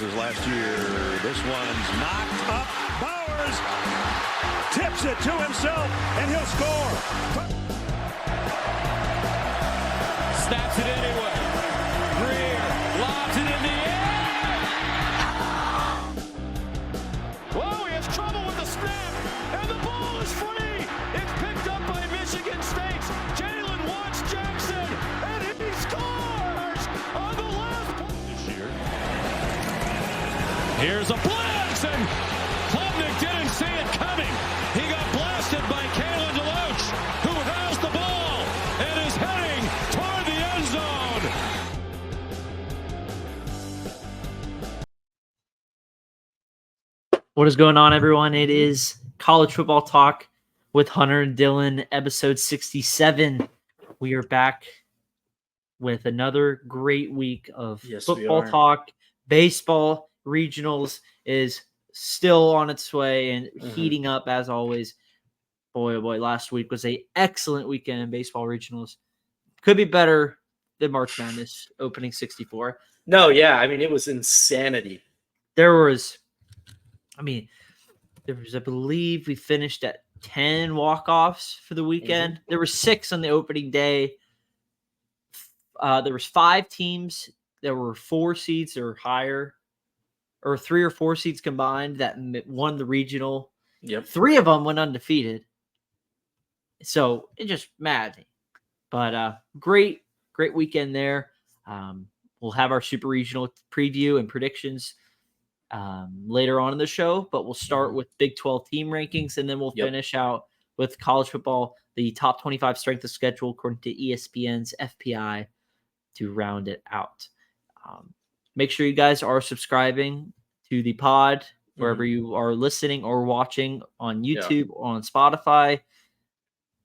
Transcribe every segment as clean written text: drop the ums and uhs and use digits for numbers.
passes last year. This one's knocked up. Bowers tips it to himself, and he'll score. Snaps it anyway. Greer lobs it in the air. Whoa, he has trouble with the snap, and the ball is free. It's picked up by Michigan State's Jalen Watts-Jackson, and he scores on the last play this year. Here's a blitz, and Klubnik didn't see it coming. He got blasted by Kalen DeLoach, who has the ball and is heading toward the end zone. What is going on, everyone? It is College Football Talk with Hunter and Dylan, episode 67. We are back with another great week of football talk. Baseball regionals is still on its way and heating up as always. Boy, oh boy, last week was an excellent weekend in baseball regionals. Could be better than March Madness opening 64. No, yeah, I mean, it was insanity. There was, I believe we finished at 10 walk-offs for the weekend. There were 6 on the opening day. There was 5 teams that were 4 seeds or higher, or 3 or 4 seeds combined that won the regional. Yep. 3 of them went undefeated. So it just mad. But great weekend there. We'll have our super regional preview and predictions later on in the show, but we'll start with Big 12 team rankings, and then we'll finish out with college football, the top 25 strength of schedule according to ESPN's FPI to round it out. Make sure you guys are subscribing to the pod wherever you are listening or watching on YouTube or on Spotify.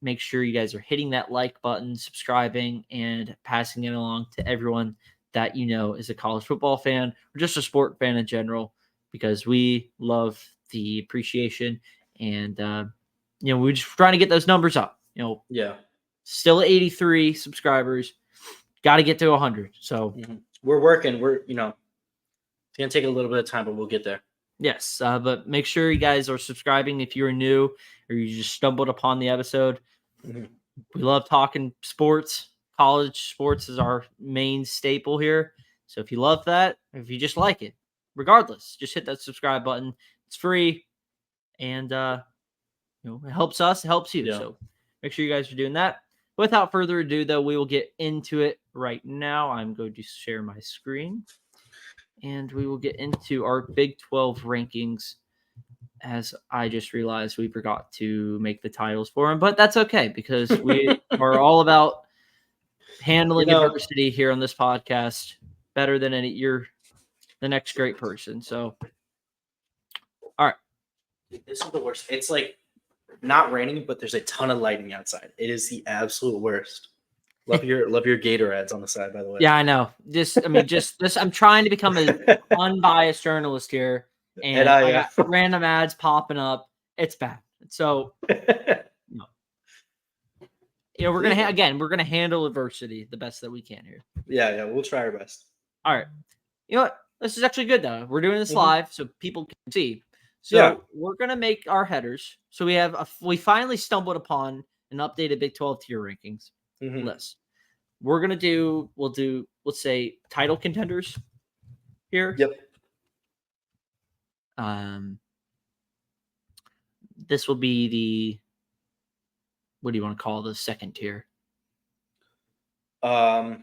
Make sure you guys are hitting that like button, subscribing, and passing it along to everyone that you know is a college football fan or just a sport fan in general, because we love the appreciation and, we're just trying to get those numbers up. Still at 83 subscribers. Got to get to 100. So we're working. It's going to take a little bit of time, but we'll get there. Yes, but make sure you guys are subscribing if you're new or you just stumbled upon the episode. We love talking sports. College sports is our main staple here. So if you love that, if you just like it, regardless, just hit that subscribe button. It's free, and it helps us, it helps you. Yeah. So make sure you guys are doing that. Without further ado, though, we will get into it right now. I'm going to share my screen, and we will get into our Big 12 rankings. As I just realized we forgot to make the titles for them, but that's okay because we are all about handling adversity here on this podcast better than you're the next great person. So, all right. This is the worst. It's like not raining, but there's a ton of lightning outside. It is the absolute worst. Love your Gator ads on the side, by the way. Yeah, I know. Just this. I'm trying to become an unbiased journalist here. And I got random ads popping up. It's bad. So, we're gonna handle adversity the best that we can here. Yeah, we'll try our best. All right. You know what? This is actually good though. We're doing this live so people can see. So we're gonna make our headers. So we finally stumbled upon an updated Big 12 tier rankings list. We'll do let's say title contenders here. Yep. This will be the, what do you want to call the second tier? Like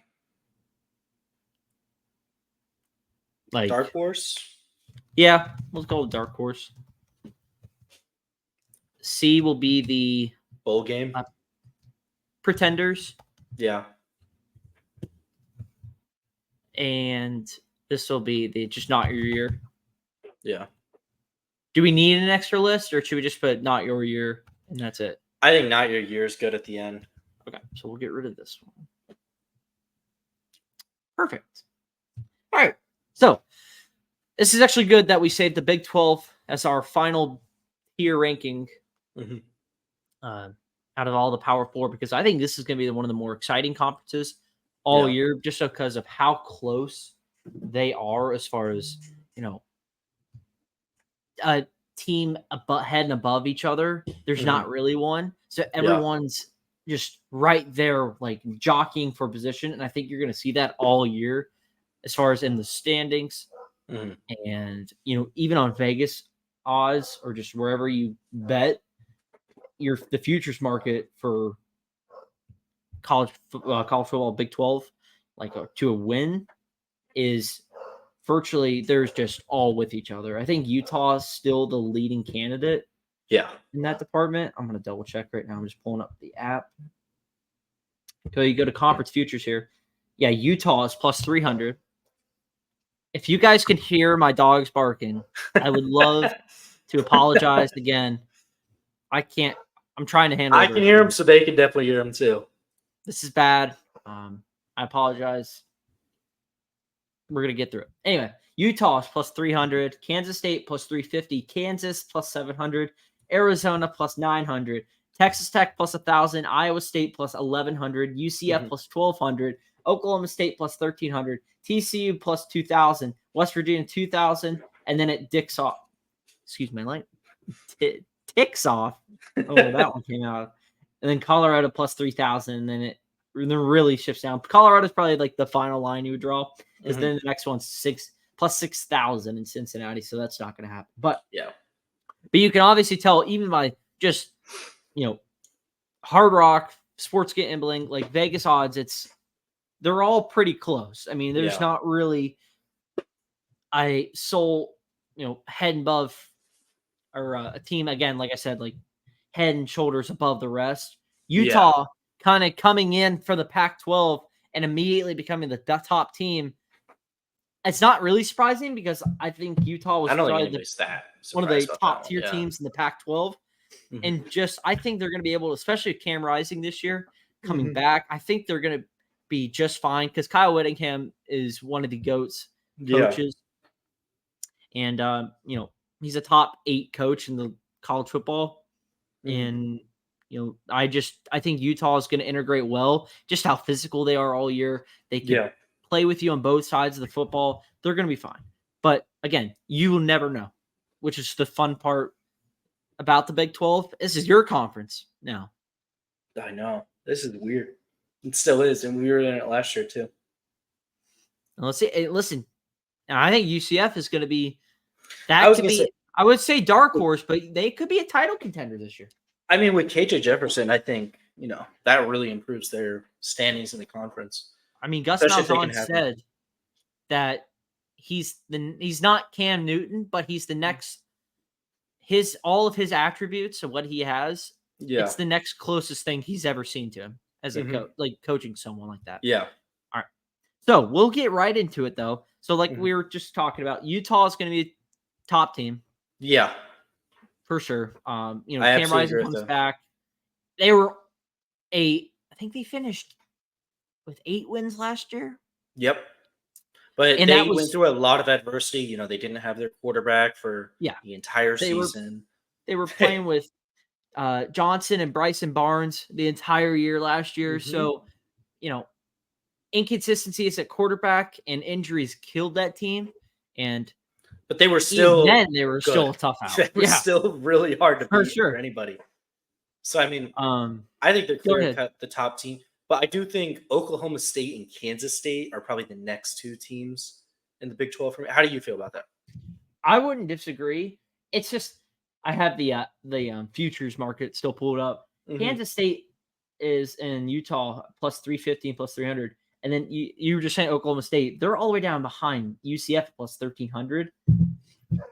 Dark Horse? Yeah, we'll call it Dark Horse. C will be the bowl game. Pretenders. Yeah. And this will be the just not your year. Yeah. Do we need an extra list, or should we just put not your year and that's it? I think not your year is good at the end. Okay, so we'll get rid of this one. Perfect. All right. So this is actually good that we saved the Big 12 as our final tier ranking out of all the Power 4, because I think this is going to be one of the more exciting conferences all year, just because of how close they are as far as a team head and above each other. There's not really one. So everyone's just right there, like jockeying for position. And I think you're going to see that all year as far as in the standings. And, even on Vegas odds or just wherever you bet, the futures market for college football, Big 12, to a win is virtually there's just all with each other. I think Utah is still the leading candidate. Yeah. In that department. I'm going to double check right now. I'm just pulling up the app. So you go to conference futures here. Yeah, Utah is plus 300. If you guys can hear my dogs barking, I would love to apologize again. I can't. I'm trying to handle it. I can hear them, so they can definitely hear them too. This is bad. I apologize. We're going to get through it. Anyway, Utah is plus 300. Kansas State plus 350. Kansas plus 700. Arizona plus 900. Texas Tech plus 1,000. Iowa State plus 1,100. UCF plus 1,200. Oklahoma State plus 1,300. TCU plus 2,000. West Virginia 2,000. And then it ticks off. Excuse my light. Ticks off. Oh, that one came out. And then Colorado plus 3,000. And then it really shifts down. Colorado's probably like the final line you would draw. Is then the next one's plus 6,000 in Cincinnati. So that's not going to happen. But you can obviously tell even by just, Hard Rock, Sports Gambling, like Vegas odds, they're all pretty close. I mean, there's not really a sole, head and above or a team, again, like I said, like head and shoulders above the rest. Utah kind of coming in for the Pac-12 and immediately becoming the top team. It's not really surprising because I think Utah was probably one of the top tier teams in the Pac-12. And I think they're going to be able to, especially with Cam Rising this year coming back, I think they're going to be just fine because Kyle Whittingham is one of the GOATs coaches. And, he's a top 8 coach in the college football. And, I think Utah is going to integrate well, just how physical they are all year. They can play with you on both sides of the football. They're going to be fine. But again, you will never know, which is the fun part about the Big 12. This is your conference now. I know. This is weird. It still is. And we were in it last year too. And let's see. Listen, I think UCF is going to be I would say dark horse, but they could be a title contender this year. I mean, with KJ Jefferson, I think, that really improves their standings in the conference. I mean, Gus Malzahn said that he's not Cam Newton, but he's the next all of his attributes of what he has. Yeah. It's the next closest thing he's ever seen to him as a coaching someone like that. Yeah. All right. So we'll get right into it though. So like we were just talking about, Utah is going to be a top team. Yeah. For sure. Cam Rising comes back. They were I think they finished with 8 wins last year. Yep. But they went through a lot of adversity. They didn't have their quarterback for the entire season. They were playing with Johnson and Bryson Barnes the entire year last year. So, inconsistencies at quarterback and injuries killed that team. But they were still still tough out. They were still really hard to beat for anybody. So I mean, I think they're clearly the top team. But I do think Oklahoma State and Kansas State are probably the next 2 teams in the Big 12 for me. How do you feel about that? I wouldn't disagree. It's just I have the futures market still pulled up. Kansas State is in Utah plus 350 and plus 300. And then you were just saying Oklahoma State. They're all the way down behind UCF plus 1,300.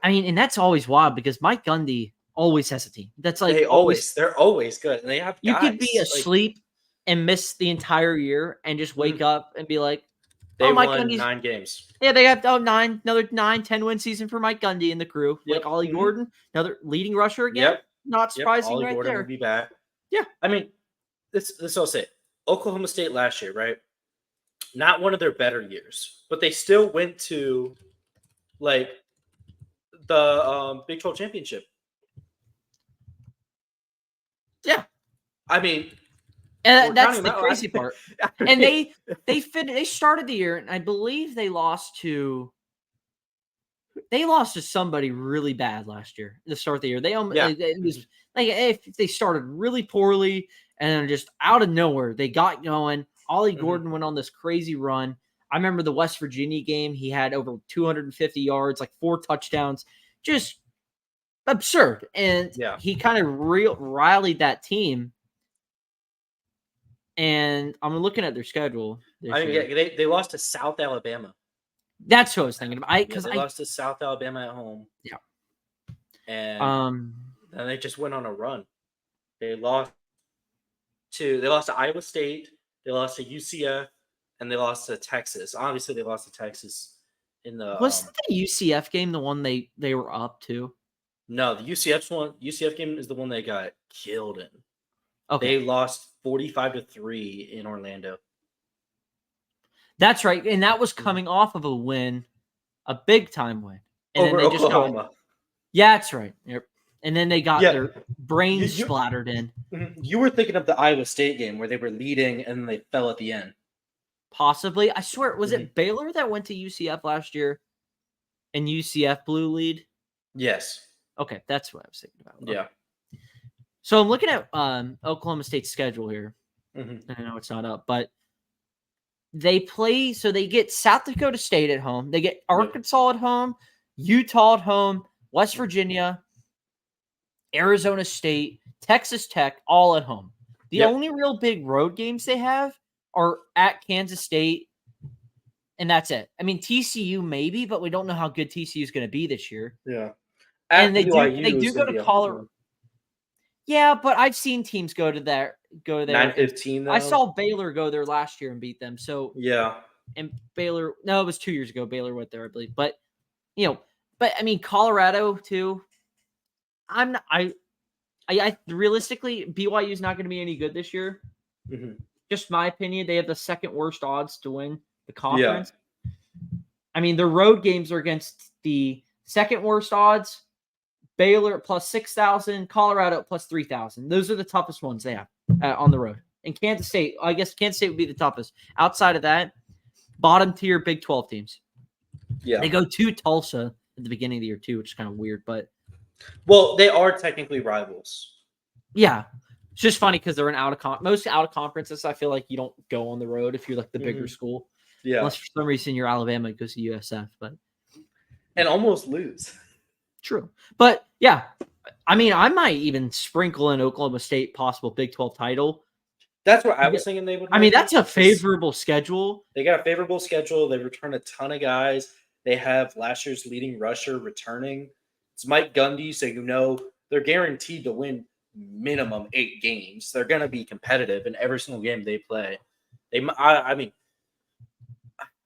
I mean, and that's always wild because Mike Gundy always has a team. That's like they're always good. And they have you could be asleep and miss the entire year and just wake up and be like, they won 9 games. Yeah, they have another 9-10 win season for Mike Gundy and the crew. Like Ollie Gordon, another leading rusher again. Yep. Not surprising Ollie right Gordon there. Will be back. Yeah. I mean, this I'll say. Oklahoma State last year, right? Not one of their better years, but they still went to like the Big 12 championship. Yeah. I mean, and that's the crazy part. And they started the year, and I believe they lost to they lost to somebody really bad last year, the start of the year. It was like if they started really poorly and then just out of nowhere, they got going. Ollie Gordon went on this crazy run. I remember the West Virginia game. He had over 250 yards, like 4 touchdowns, just absurd. And he kind of rallied that team. And I'm looking at their schedule. They lost to South Alabama. That's what I was thinking about. They lost to South Alabama at home. Yeah. And then they just went on a run. They lost to Iowa State, they lost to UCF, and they lost to Texas. Obviously, they lost to Texas in the Wasn't the UCF game the one they were up to? No, the UCF game is the one they got killed in. Okay. They lost 45-3 in Orlando. That's right. And that was coming off of a win, a big time win. And over then they Oklahoma. Yeah, that's right. Yep. And then they got their brains splattered in. You were thinking of the Iowa State game where they were leading and they fell at the end. Possibly. I swear, was it Baylor that went to UCF last year and UCF blew lead? Yes. Okay, that's what I was thinking about. Okay. Yeah. So I'm looking at Oklahoma State's schedule here. Mm-hmm. I know it's not up, but they get South Dakota State at home. They get Arkansas at home, Utah at home, West Virginia, Arizona State, Texas Tech, all at home. The only real big road games they have are at Kansas State, and that's it. I mean, TCU maybe, but we don't know how good TCU is going to be this year. Yeah. And they do go to Colorado. Yeah, but I've seen teams go there. 9-15, though. I saw Baylor go there last year and beat them. So yeah. And Baylor, no, it was 2 years ago. Baylor went there, I believe. But I mean, Colorado too. I realistically, BYU is not going to be any good this year. Mm-hmm. Just my opinion. They have the second worst odds to win the conference. Yeah. I mean, their road games are against the second worst odds. Baylor plus 6,000, Colorado plus 3,000. Those are the toughest ones they have on the road. And Kansas State, I guess Kansas State would be the toughest. Outside of that, bottom tier Big 12 teams. Yeah. They go to Tulsa at the beginning of the year too, which is kind of weird, but well, they are technically rivals. Yeah. It's just funny because they're most out of conferences. I feel like you don't go on the road if you're like the bigger school. Yeah. Unless for some reason you're Alabama, it goes to USF, and almost lose. True. But yeah, I mean, I might even sprinkle in Oklahoma State possible Big 12 title. That's what I was thinking they would. I mean, that's a favorable schedule. They got a favorable schedule. They return a ton of guys. They have last year's leading rusher returning. It's Mike Gundy, so they're guaranteed to win minimum 8 games. They're going to be competitive in every single game they play. I mean,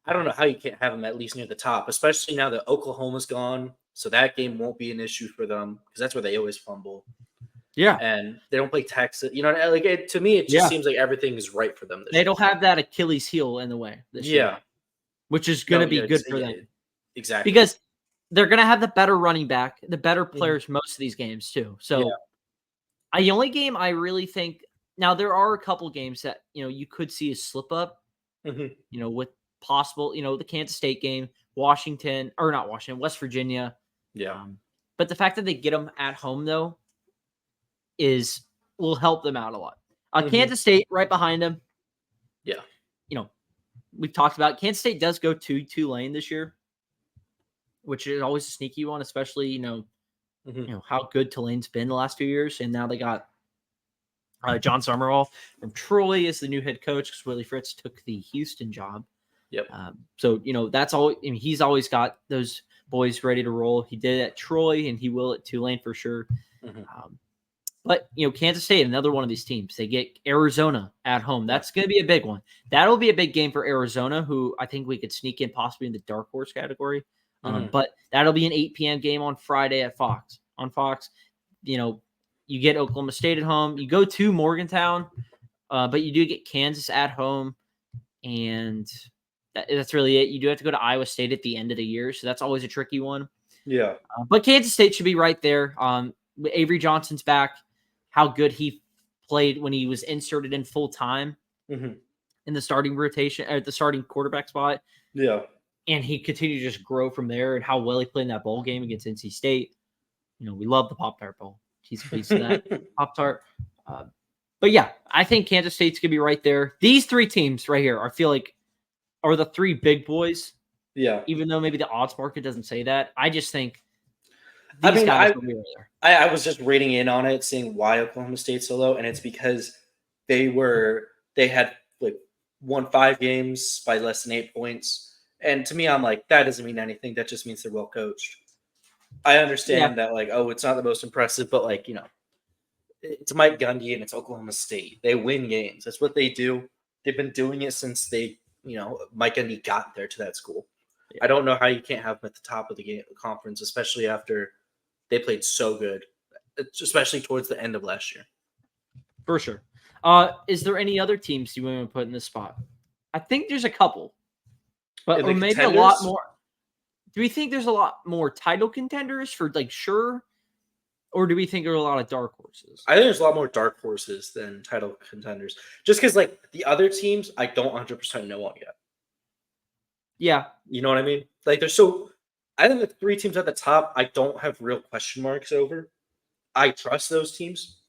I don't know how you can't have them at least near the top, especially now that Oklahoma's gone. So that game won't be an issue for them because that's where they always fumble. Yeah. And they don't play Texas. To me, it just seems like everything is right for them. They don't have that Achilles heel in the way this year. Which is going to be good for them. Exactly. Because they're going to have the better running back, the better players most of these games too. So the only game I really think now there are a couple games that, you could see a slip up, with possible, the Kansas State game, West Virginia. Yeah. But the fact that they get them at home though will help them out a lot. Kansas State right behind them. Yeah. We've talked about Kansas State does go to Tulane this year, which is always a sneaky one, especially, how good Tulane's been the last few years. And now they got John Summerall from Troy as the new head coach because Willie Fritz took the Houston job. Yep. So, that's all. I mean, he's always got those boys ready to roll. He did it at Troy and he will at Tulane for sure. But, Kansas State, another one of these teams, they get Arizona at home. That's going to be a big one. That'll be a big game for Arizona, who I think we could sneak in possibly in the dark horse category. But that'll be an 8 p.m. game on Friday at Fox. On Fox, you get Oklahoma State at home. You go to Morgantown, but you do get Kansas at home. And that's really it. You do have to go to Iowa State at the end of the year, so that's always a tricky one. Yeah. But Kansas State should be right there. Avery Johnson's back. How good he played when he was inserted in full time in the starting rotation at the starting quarterback spot. Yeah. and he continued to just grow from there, and how well he played in that bowl game against NC State. We love the Pop-Tart Bowl. He's a piece of that Pop-Tart. But yeah, I think Kansas State's going to be right there. These three teams right here, I feel like, are the three big boys. Yeah. Even though maybe the odds market doesn't say that. I just think these guys will be right there. I was just reading in on it, seeing why Oklahoma State's so low, and it's because they had won 5 games by less than 8 points. And to me, I'm like, that doesn't mean anything. That just means they're well coached. I understand that, it's not the most impressive, but it's Mike Gundy and it's Oklahoma State. They win games. That's what they do. They've been doing it since Mike Gundy got there to that school. Yeah. I don't know how you can't have them at the top of the conference, especially after they played so good, especially towards the end of last year. For sure. Is there any other teams you want to put in this spot? I think there's a couple, but or maybe a lot more. Do we think there's a lot more title contenders for sure? Or do we think there are a lot of dark horses? I think there's a lot more dark horses than title contenders. Just because the other teams, I don't 100% know on yet. Yeah. You know what I mean? I think the 3 teams at the top, I don't have real question marks over. I trust those teams.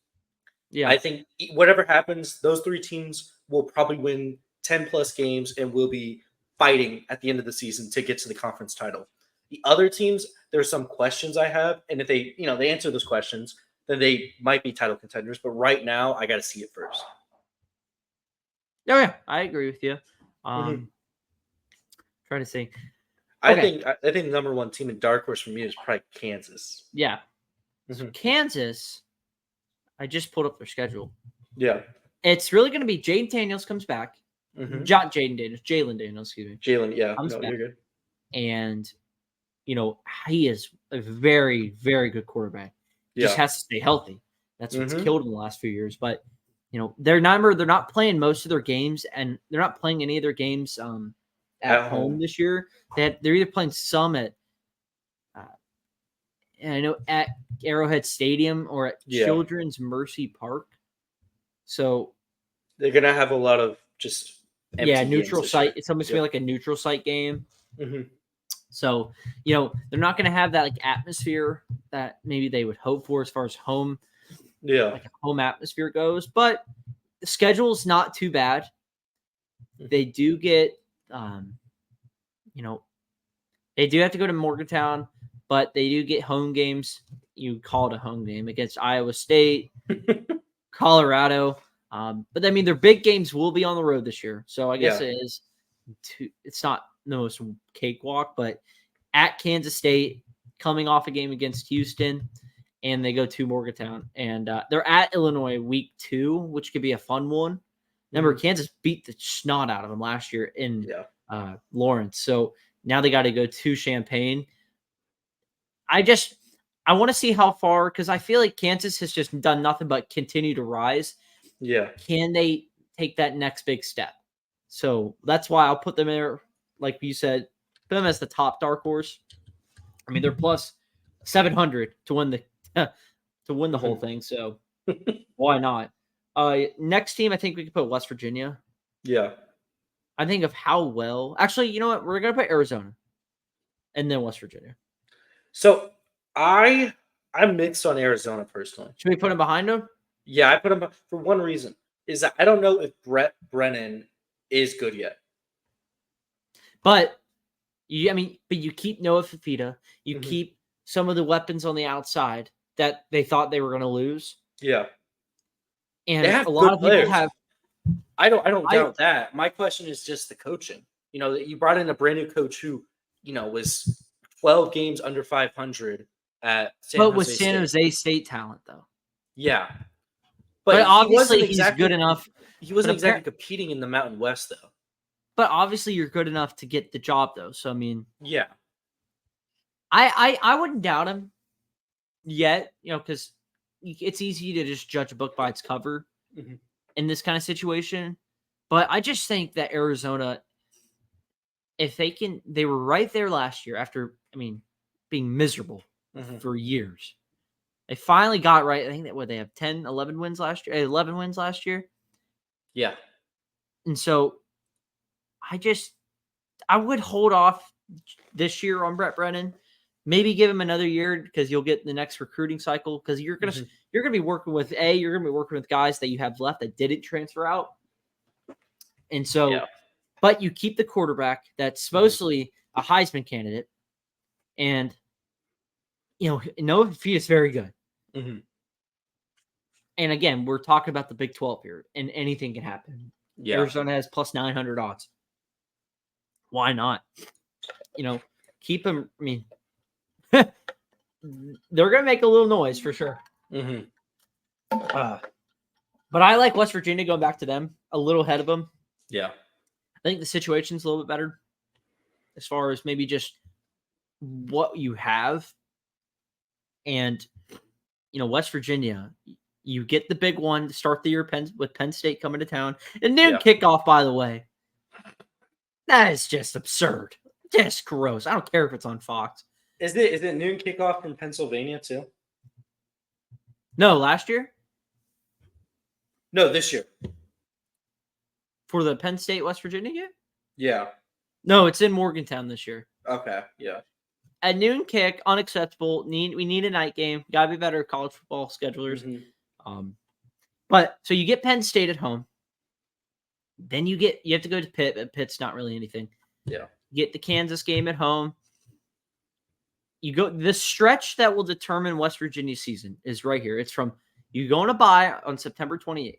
Yeah. I think whatever happens, those 3 teams will probably win 10+ games and will be fighting at the end of the season to get to the conference title. The other teams, there's some questions I have, and if they answer those questions, then they might be title contenders. But right now, I got to see it first. Oh, yeah, I agree with you. Trying to think. Okay. I think the number 1 team in dark horse for me is probably Kansas. Yeah. So Kansas, I just pulled up their schedule. Yeah. It's really going to be Jayden Daniels comes back. Not Jayden Daniels, Jalen Daniels, excuse me. Jalen, yeah. Comes back. You're good. And, he is a very, very good quarterback. He just has to stay healthy. That's what's killed him the last few years. But, they're not playing most of their games, and they're not playing any of their games at home this year. They're either playing some at at Arrowhead Stadium or at Children's Mercy Park. So they're gonna have a lot of just neutral site. It's almost gonna be like a neutral site game. So they're not gonna have that atmosphere that maybe they would hope for as far as home, home atmosphere goes. But the schedule is not too bad. They do get, they do have to go to Morgantown, but they do get home games. You call it a home game against Iowa State, Colorado. But I mean, their big games will be on the road this year. So I guess it's not the most cakewalk, but at Kansas State, coming off a game against Houston, and they go to Morgantown. And they're at Illinois week 2, which could be a fun one. Remember, Kansas beat the snot out of them last year in Lawrence. So now they got to go to Champaign. I want to see how far, because I feel like Kansas has just done nothing but continue to rise. Yeah. Can they take that next big step? So that's why I'll put them there, like you said, put them as the top dark horse. I mean, they're plus 700 to win the whole thing. So why not? Next team, I think we could put West Virginia. Yeah. I think of how well. Actually, you know what? We're gonna put Arizona, and then West Virginia. So I'm mixed on Arizona personally. Should we put them behind them? Yeah, I put them for one reason is that I don't know if Brett Brennan is good yet. But you keep Noah Fifita. You keep some of the weapons on the outside that they thought they were going to lose. Yeah. And a lot of people have. I don't doubt that. My question is just the coaching. You brought in a brand new coach who, was 12 games under 500 at San Jose State talent, though. Yeah. But obviously he's good enough. He wasn't exactly competing in the Mountain West, though. But obviously you're good enough to get the job, though. So, I mean. Yeah. I wouldn't doubt him yet, because it's easy to just judge a book by its cover in this kind of situation. But I just think that Arizona, if they were right there last year after, being miserable for years. They finally got right. I think they have 11 wins last year. 11 wins last year. Yeah. And so I would hold off this year on Brett Brennan. Maybe give him another year because you'll get the next recruiting cycle because you're gonna be working with guys that you have left that didn't transfer out, and so, but you keep the quarterback that's mostly a Heisman candidate, and Noah Fifita is very good. Mm-hmm. And again, we're talking about the Big 12 here, and anything can happen. Yeah. Arizona has plus 900 odds. Why not? Keep him. I mean, they're going to make a little noise for sure. Mm-hmm. But I like West Virginia going back to them a little ahead of them. Yeah. I think the situation's a little bit better as far as maybe just what you have. And, West Virginia, you get the big one to start the year with Penn State coming to town. And noon kickoff, by the way. That is just absurd. Just gross. I don't care if it's on Fox. Is it noon kickoff from Pennsylvania too? No, last year? No, this year. For the Penn State West Virginia game? Yeah. No, it's in Morgantown this year. Okay, yeah. At noon kick, unacceptable. We need a night game. Gotta be better college football schedulers. Mm-hmm. But so you get Penn State at home. Then you have to go to Pitt, but Pitt's not really anything. Yeah. You get the Kansas game at home. You go the stretch that will determine West Virginia's season is right here. It's from you go on a bye on September 28th.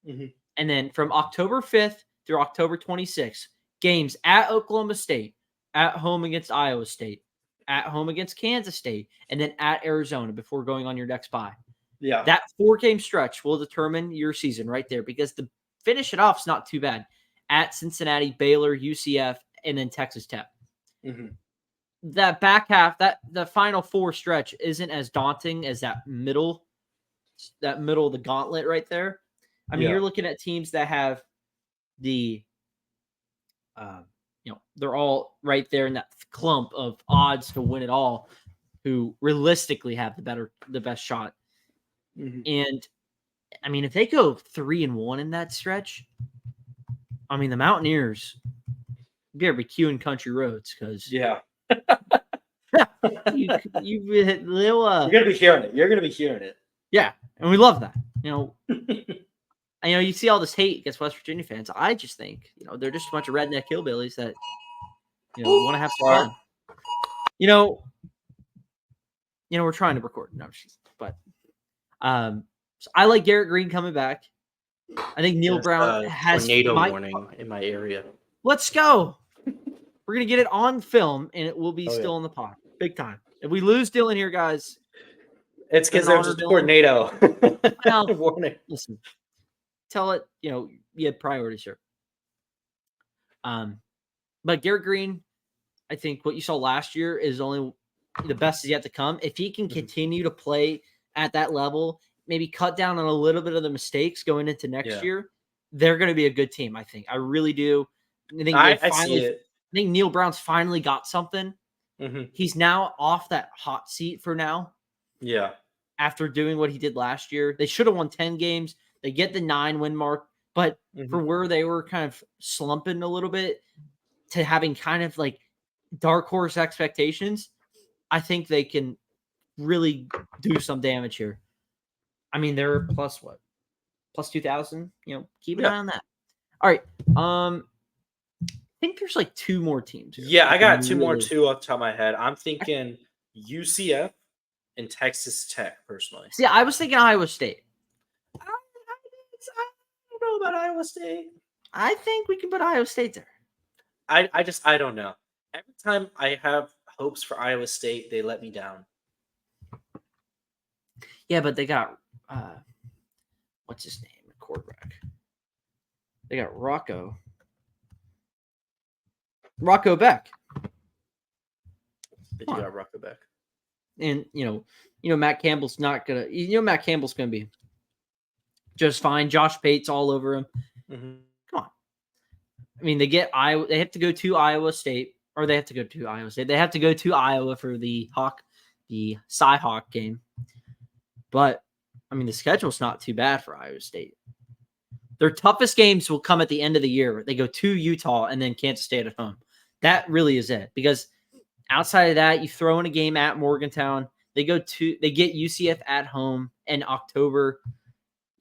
Mm-hmm. And then from October 5th through October 26th, games at Oklahoma State, at home against Iowa State, at home against Kansas State, and then at Arizona before going on your next bye. Yeah. That 4-game stretch will determine your season right there because the finish it off is not too bad. At Cincinnati, Baylor, UCF, and then Texas Tech. Mm-hmm. That back half, the final 4 stretch isn't as daunting as that middle of the gauntlet right there. I mean, you're looking at teams that have the, they're all right there in that clump of odds to win it all, who realistically have the best shot. Mm-hmm. And I mean, if they go 3-1 in that stretch, I mean, the Mountaineers better be queuing country roads because you're gonna be hearing it. You're gonna be hearing it. Yeah, and we love that. You see all this hate against West Virginia fans. I just think, they're just a bunch of redneck hillbillies that, want to have some fun. We're trying to record. No, but so I like Garrett Green coming back. I think Neil Brown has tornado warning in my area. Let's go. We're gonna get it on film, and it will be still in the pod, big time. If we lose Dylan here, guys, it's because there's a tornado. Warning. Listen, tell it. You had priorities here. But Garrett Green, I think what you saw last year is only the best is yet to come. If he can continue to play at that level, maybe cut down on a little bit of the mistakes going into next year, they're going to be a good team. I think. I really do. I see it. I think Neil Brown's finally got something. Mm-hmm. He's now off that hot seat for now. Yeah. After doing what he did last year, they should have won 10 games. They get the 9-win mark, but for where they were kind of slumping a little bit to having kind of like dark horse expectations, I think they can really do some damage here. I mean, they're plus 2,000. Keep an eye on that. All right. I think there's like 2 more teams here. Yeah, I got 2 more off the top of my head. I'm thinking UCF and Texas Tech, personally. See, I was thinking Iowa State. I don't know about Iowa State. I think we can put Iowa State there. I don't know. Every time I have hopes for Iowa State, they let me down. Yeah, but they got what's his name? Quarterback. They got Rocco Beck. They got Rocco Beck. And Matt Campbell's not gonna. Matt Campbell's gonna be just fine. Josh Pate's all over him. Mm-hmm. Come on. I mean, they get Iowa. They have to go to Iowa State, or they have to go to Iowa State. They have to go to Iowa for the Cy-Hawk game. But I mean, the schedule's not too bad for Iowa State. Their toughest games will come at the end of the year. They go to Utah and then Kansas State at home. That really is it. Because outside of that, you throw in a game at Morgantown. They get UCF at home in October.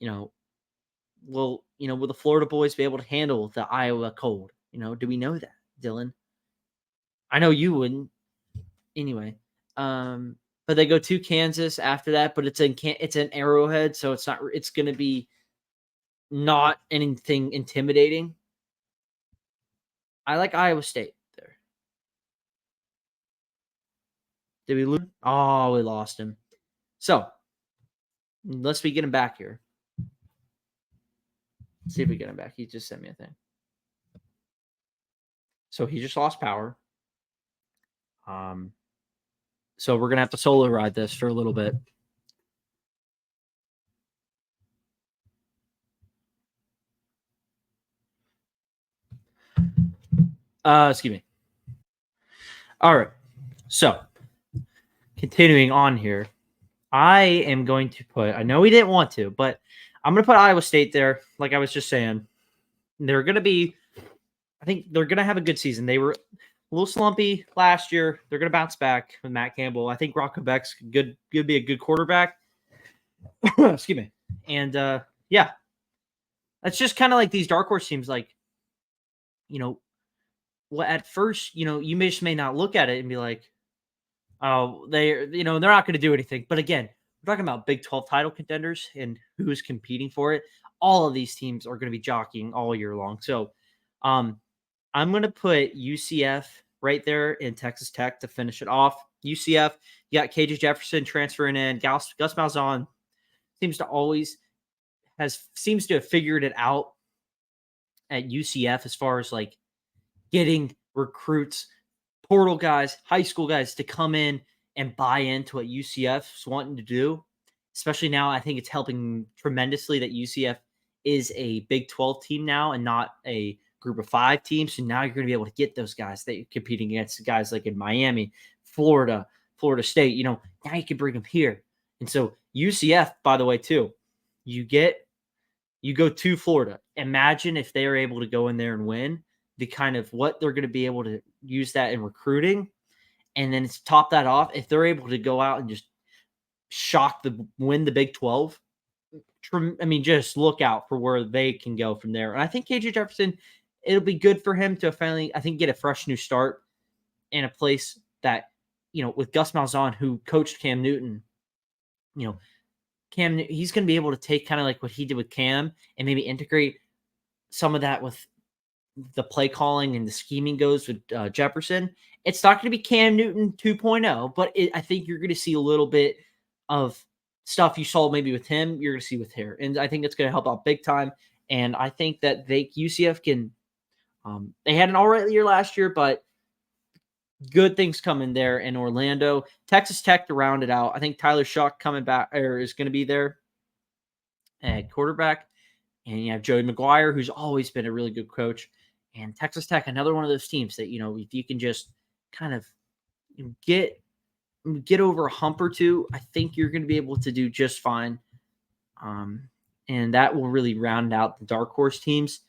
Will the Florida boys be able to handle the Iowa cold? Do we know that, Dylan? I know you wouldn't. Anyway, but they go to Kansas after that, but it's an Arrowhead, so it's going to be not anything intimidating. I like Iowa State there. Did we lose? Oh, we lost him. So let's get him back here. Let's see if we get him back. He just sent me a thing. So he just lost power. So we're gonna have to solo ride this for a little bit. Excuse me. All right. So continuing on here, I am going to put, I know we didn't want to, but I'm going to put Iowa State there. Like I was just saying, they're going to be, I think they're going to have a good season. They were a little slumpy last year. They're going to bounce back with Matt Campbell. I think Rocco Beck's good be a good quarterback. Excuse me. And yeah, that's just kind of like these dark horse teams. Like, well, at first, you may not look at it and be like, oh, they're not going to do anything. But again, we're talking about Big 12 title contenders and who's competing for it. All of these teams are going to be jockeying all year long. So I'm going to put UCF right there in Texas Tech to finish it off. UCF, you got KJ Jefferson transferring in. Gus Malzahn seems to have figured it out at UCF as far as like getting recruits, portal guys, high school guys to come in and buy into what UCF's wanting to do. Especially now, I think it's helping tremendously that UCF is a Big 12 team now and not a group of 5 teams. So now you're going to be able to get those guys that you're competing against, guys like in Miami, Florida State. Now you can bring them here. And so UCF, by the way, too, you go to Florida. Imagine if they are able to go in there and win, the kind of what they're going to be able to use that in recruiting. And then to top that off, if they're able to go out and just win the Big 12, just look out for where they can go from there. And I think KJ Jefferson, it'll be good for him to finally, I think, get a fresh new start in a place that, with Gus Malzahn, who coached Cam Newton, he's going to be able to take kind of like what he did with Cam and maybe integrate some of that with the play calling and the scheming goes with Jefferson. It's not going to be Cam Newton 2.0, but I think you're going to see a little bit of stuff you saw maybe with him, you're going to see with here. And I think it's going to help out big time. And I think that UCF can, they had an all right year last year, but good things coming there in Orlando. Texas Tech to round it out. I think Tyler Shuck coming back is going to be there at quarterback. And you have Joey McGuire, who's always been a really good coach. And Texas Tech, another one of those teams that, if you can just kind of get over a hump or two, I think you're going to be able to do just fine. And that will really round out the dark horse teams.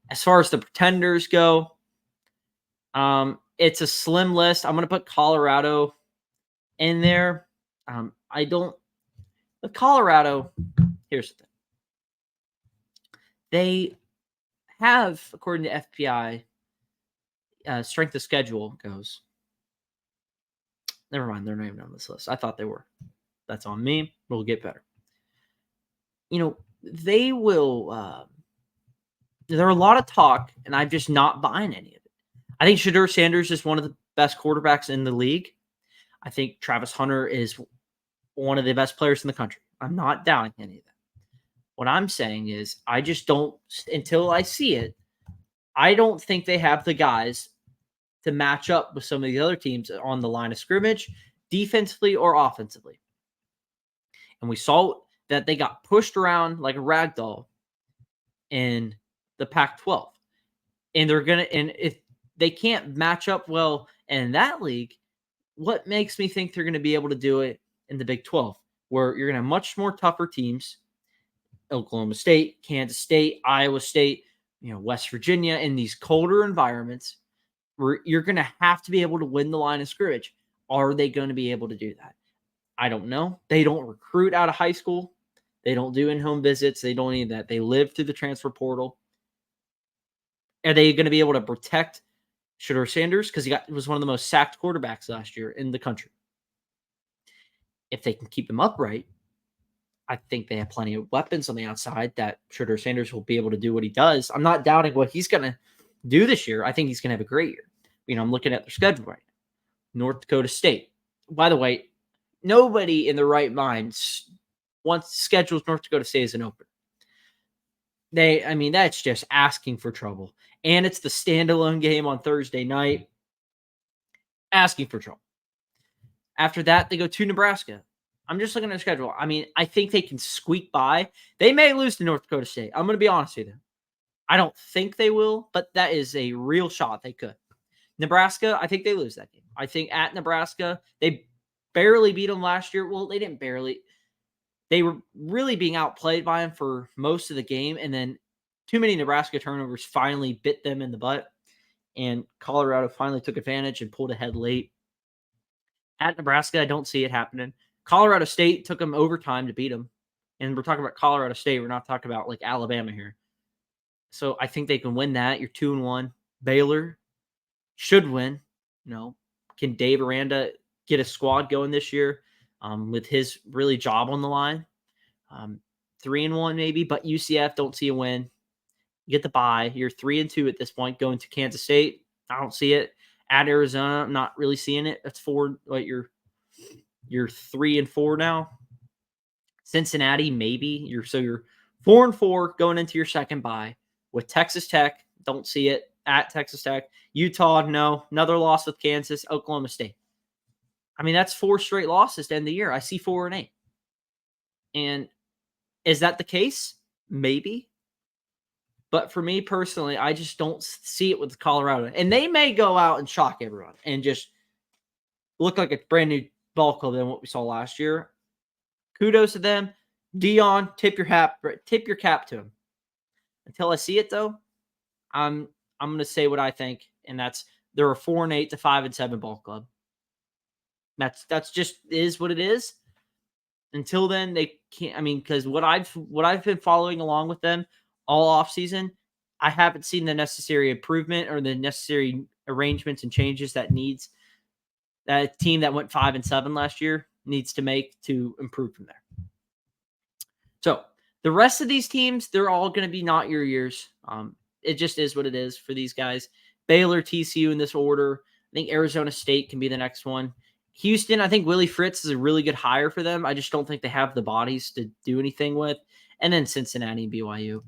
As far as the pretenders go, it's a slim list. I'm going to put Colorado in there. Colorado, here's the thing. They have, according to FPI, strength of schedule goes. Never mind, they're not even on this list. I thought they were. That's on me. We'll get better. They will. There are a lot of talk, and I'm just not buying any of it. I think Shedeur Sanders is one of the best quarterbacks in the league. I think Travis Hunter is one of the best players in the country. I'm not doubting any of that. What I'm saying is I just don't, until I see it, I don't think they have the guys to match up with some of the other teams on the line of scrimmage, defensively or offensively. And we saw that they got pushed around like a rag doll in the Pac-12. And if they can't match up well in that league, what makes me think they're going to be able to do it in the Big 12, where you're going to have much more tougher teams? Oklahoma State, Kansas State, Iowa State, West Virginia, in these colder environments. You're going to have to be able to win the line of scrimmage. Are they going to be able to do that? I don't know. They don't recruit out of high school. They don't do in-home visits. They don't need that. They live through the transfer portal. Are they going to be able to protect Shedeur Sanders? Because he was one of the most sacked quarterbacks last year in the country. If they can keep him upright, I think they have plenty of weapons on the outside that Shedeur Sanders will be able to do what he does. I'm not doubting what he's going to do this year. I think he's going to have a great year. I'm looking at their schedule right now. North Dakota State. By the way, nobody in their right mind schedules North Dakota State as an opener. That's just asking for trouble. And it's the standalone game on Thursday night. Asking for trouble. After that, they go to Nebraska. I'm just looking at the schedule. I think they can squeak by. They may lose to North Dakota State. I'm going to be honest with you. I don't think they will, but that is a real shot they could. Nebraska, I think they lose that game. I think at Nebraska, they barely beat them last year. Well, they didn't barely. They were really being outplayed by them for most of the game, and then too many Nebraska turnovers finally bit them in the butt, and Colorado finally took advantage and pulled ahead late. At Nebraska, I don't see it happening. Colorado State took them overtime to beat them, and we're talking about Colorado State. We're not talking about like Alabama here. So I think they can win that. You're 2-1. Baylor should win. Can Dave Aranda get a squad going this year with his really job on the line? 3-1 maybe, but UCF don't see a win. You get the bye. You're 3-2 at this point. Going to Kansas State, I don't see it. At Arizona, I'm not really seeing it. That's 4. Like you're 3-4 now. Cincinnati, maybe. You're 4-4 going into your second bye. With Texas Tech, don't see it. At Texas Tech. Utah, no. Another loss with Kansas. Oklahoma State. That's 4 straight losses to end the year. I see 4-8. And is that the case? Maybe. But for me personally, I just don't see it with Colorado. And they may go out and shock everyone and just look like a brand new ball club than what we saw last year. Kudos to them. Dion, tip your cap to him. Until I see it, though, I'm going to say what I think, and that's they're a 4-8 to 5-7 ball club. That's just is what it is. Until then, they can't. Because what I've been following along with them all off season, I haven't seen the necessary improvement or the necessary arrangements and changes that a team that went 5-7 last year needs to make to improve from there. So the rest of these teams, they're all going to be not your years. It just is what it is for these guys. Baylor, TCU in this order. I think Arizona State can be the next one. Houston, I think Willie Fritz is a really good hire for them. I just don't think they have the bodies to do anything with. And then Cincinnati and BYU.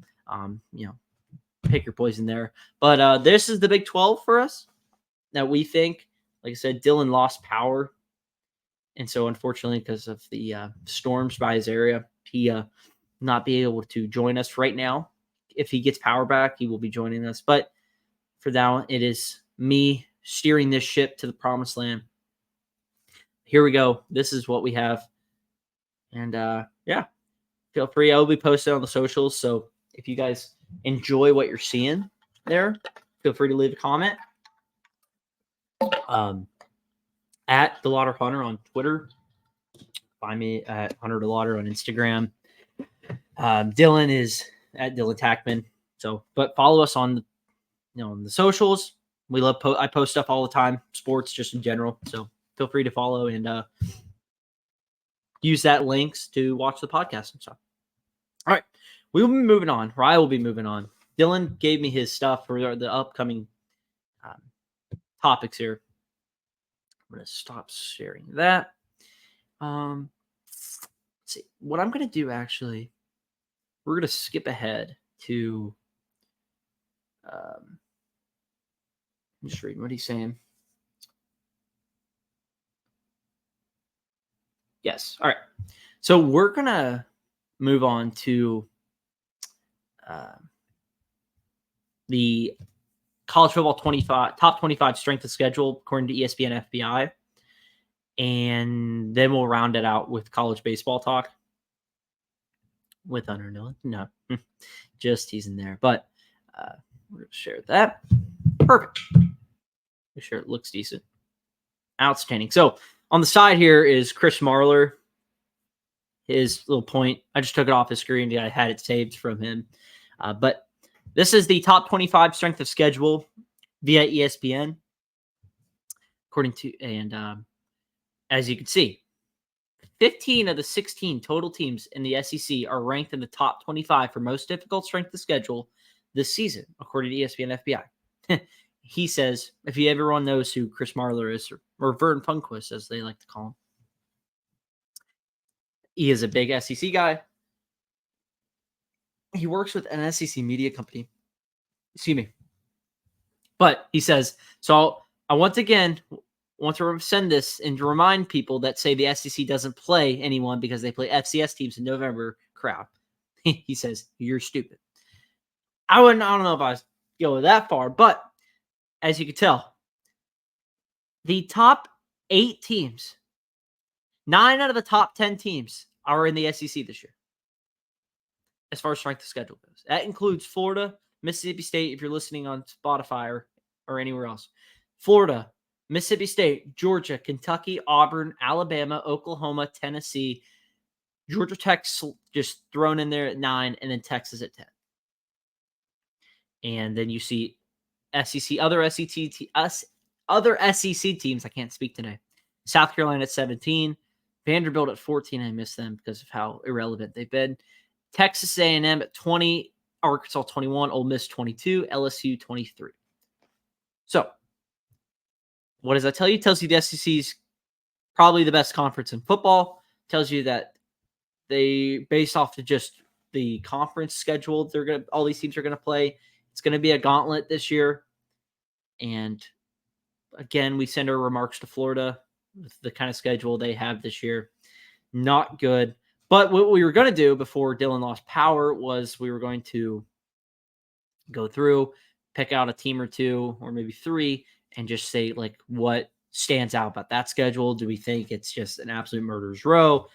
Pick your poison there. But this is the Big 12 for us. Now we think, like I said, Dylan lost power. And so unfortunately, because of the storms by his area, he not be able to join us right now. If he gets power back, he will be joining us. But for now, it is me steering this ship to the promised land. Here we go. This is what we have. And feel free. I will be posted on the socials. So if you guys enjoy what you're seeing there, feel free to leave a comment. At The Lauder Hunter on Twitter. Find me at Hunter DeLauder on Instagram. Dylan is at Dylan Tackman. So, but follow us on the socials. We love I post stuff all the time, sports just in general. So feel free to follow and use that links to watch the podcast and stuff. All right, we will be moving on. Rye will be moving on. Dylan gave me his stuff for the upcoming topics here. I'm going to stop sharing that. Let's see. What I'm going to do, actually, we're going to skip ahead to I'm just reading what he's saying. Yes. All right. So we're going to move on to the college football top 25 strength of schedule according to ESPN FPI. And then we'll round it out with college baseball talk with Hunter Dillon. No, just teasing there. But we're going to share that. Perfect. Make sure it looks decent. Outstanding. So on the side here is Chris Marler. His little point. I just took it off his screen. I had it saved from him. But this is the top 25 strength of schedule via ESPN. According to, and as you can see, 15 of the 16 total teams in the SEC are ranked in the top 25 for most difficult strength of schedule this season, according to ESPN FPI. He says, if everyone knows who Chris Marler is, or Vern Funquist, as they like to call him, he is a big SEC guy. He works with an SEC media company. Excuse me. But he says, so I once again want to send this and to remind people that say the SEC doesn't play anyone because they play FCS teams in November. Crowd. He says, you're stupid. I don't know if I go that far, but as you can tell, the top 8 teams, 9 out of the top 10 teams are in the SEC this year, as far as strength of schedule goes. That includes Florida, Mississippi State, if you're listening on Spotify or anywhere else. Florida, Mississippi State, Georgia, Kentucky, Auburn, Alabama, Oklahoma, Tennessee, Georgia Tech just thrown in there at 9, and then Texas at 10. And then you see SEC, other SEC teams. I can't speak today. South Carolina at 17, Vanderbilt at 14. I miss them because of how irrelevant they've been. Texas A&M at 20, Arkansas 21, Ole Miss 22, LSU 23. So, what does that tell you? It tells you the SEC is probably the best conference in football. It tells you that they, based off of just the conference schedule, all these teams are gonna play. It's gonna be a gauntlet this year. And again, we send our remarks to Florida with the kind of schedule they have this year. Not good. But what we were going to do before Dylan lost power was we were going to go through, pick out a team or 2 or maybe 3, and just say like what stands out about that schedule. Do we think it's just an absolute murderer's row?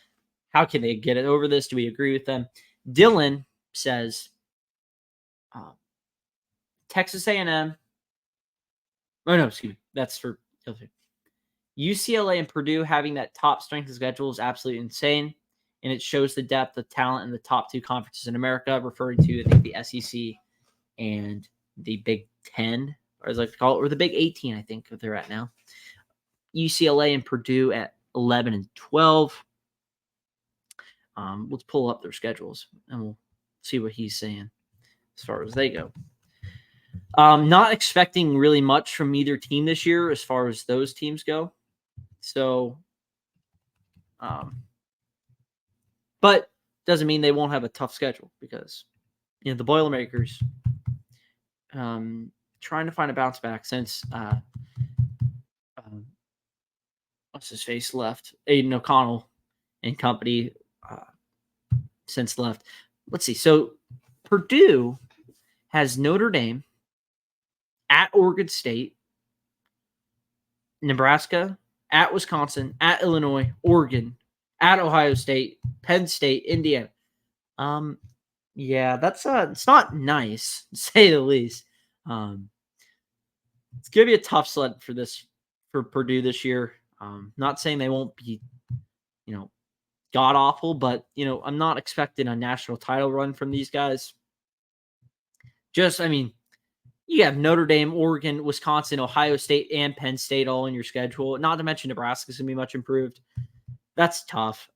How can they get it over this? Do we agree with them? Dylan says Texas A&M. Oh, no, excuse me. That's for UCLA and Purdue having that top strength of schedule is absolutely insane. And it shows the depth of talent in the top 2 conferences in America, referring to, I think, the SEC and the Big 10, or as I like to call it, or the Big 18, I think they're at now. UCLA and Purdue at 11 and 12. Let's pull up their schedules, and we'll see what he's saying as far as they go. Not expecting really much from either team this year as far as those teams go. So, but doesn't mean they won't have a tough schedule because, the Boilermakers trying to find a bounce back since what's his face left, Aiden O'Connell and company since left. Let's see. So Purdue has Notre Dame, at Oregon State, Nebraska, at Wisconsin, at Illinois, Oregon, at Ohio State, Penn State, Indiana. Yeah, that's it's not nice, to say the least. It's gonna be a tough sled for Purdue this year. Not saying they won't be, god awful, but I'm not expecting a national title run from these guys. You have Notre Dame, Oregon, Wisconsin, Ohio State, and Penn State all in your schedule. Not to mention Nebraska's going to be much improved. That's tough.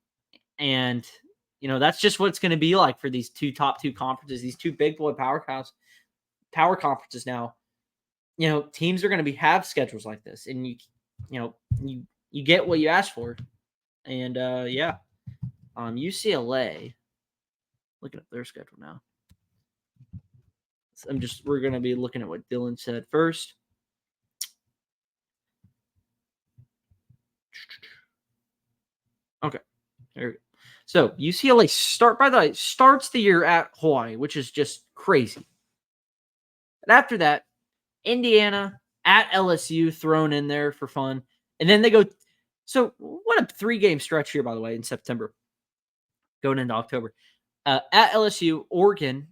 And, that's just what it's going to be like for these top 2 conferences, these 2 big boy power conferences now. Teams are going to have schedules like this. And, you get what you ask for. And, UCLA, looking at their schedule now. We're going to be looking at what Dylan said first. Okay. There we go. So UCLA starts the year at Hawaii, which is just crazy. And after that, Indiana at LSU thrown in there for fun. And then they go. So what a 3-game stretch here, by the way, in September. Going into October. At LSU, Oregon,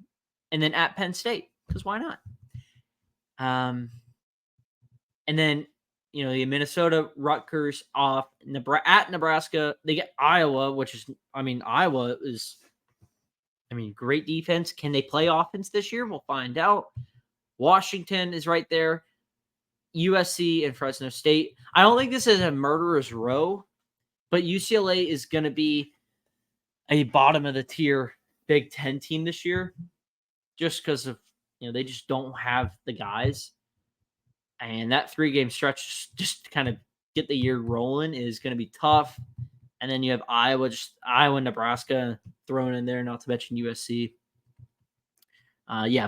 and then at Penn State. Because why not? And then the Minnesota, Rutgers off. At Nebraska, they get Iowa, which is, Iowa is, great defense. Can they play offense this year? We'll find out. Washington is right there. USC and Fresno State. I don't think this is a murderer's row, but UCLA is going to be a bottom of the tier Big Ten team this year, just because of, they just don't have the guys. And that 3-game stretch just to kind of get the year rolling is going to be tough. And then you have Iowa and Nebraska thrown in there, not to mention USC.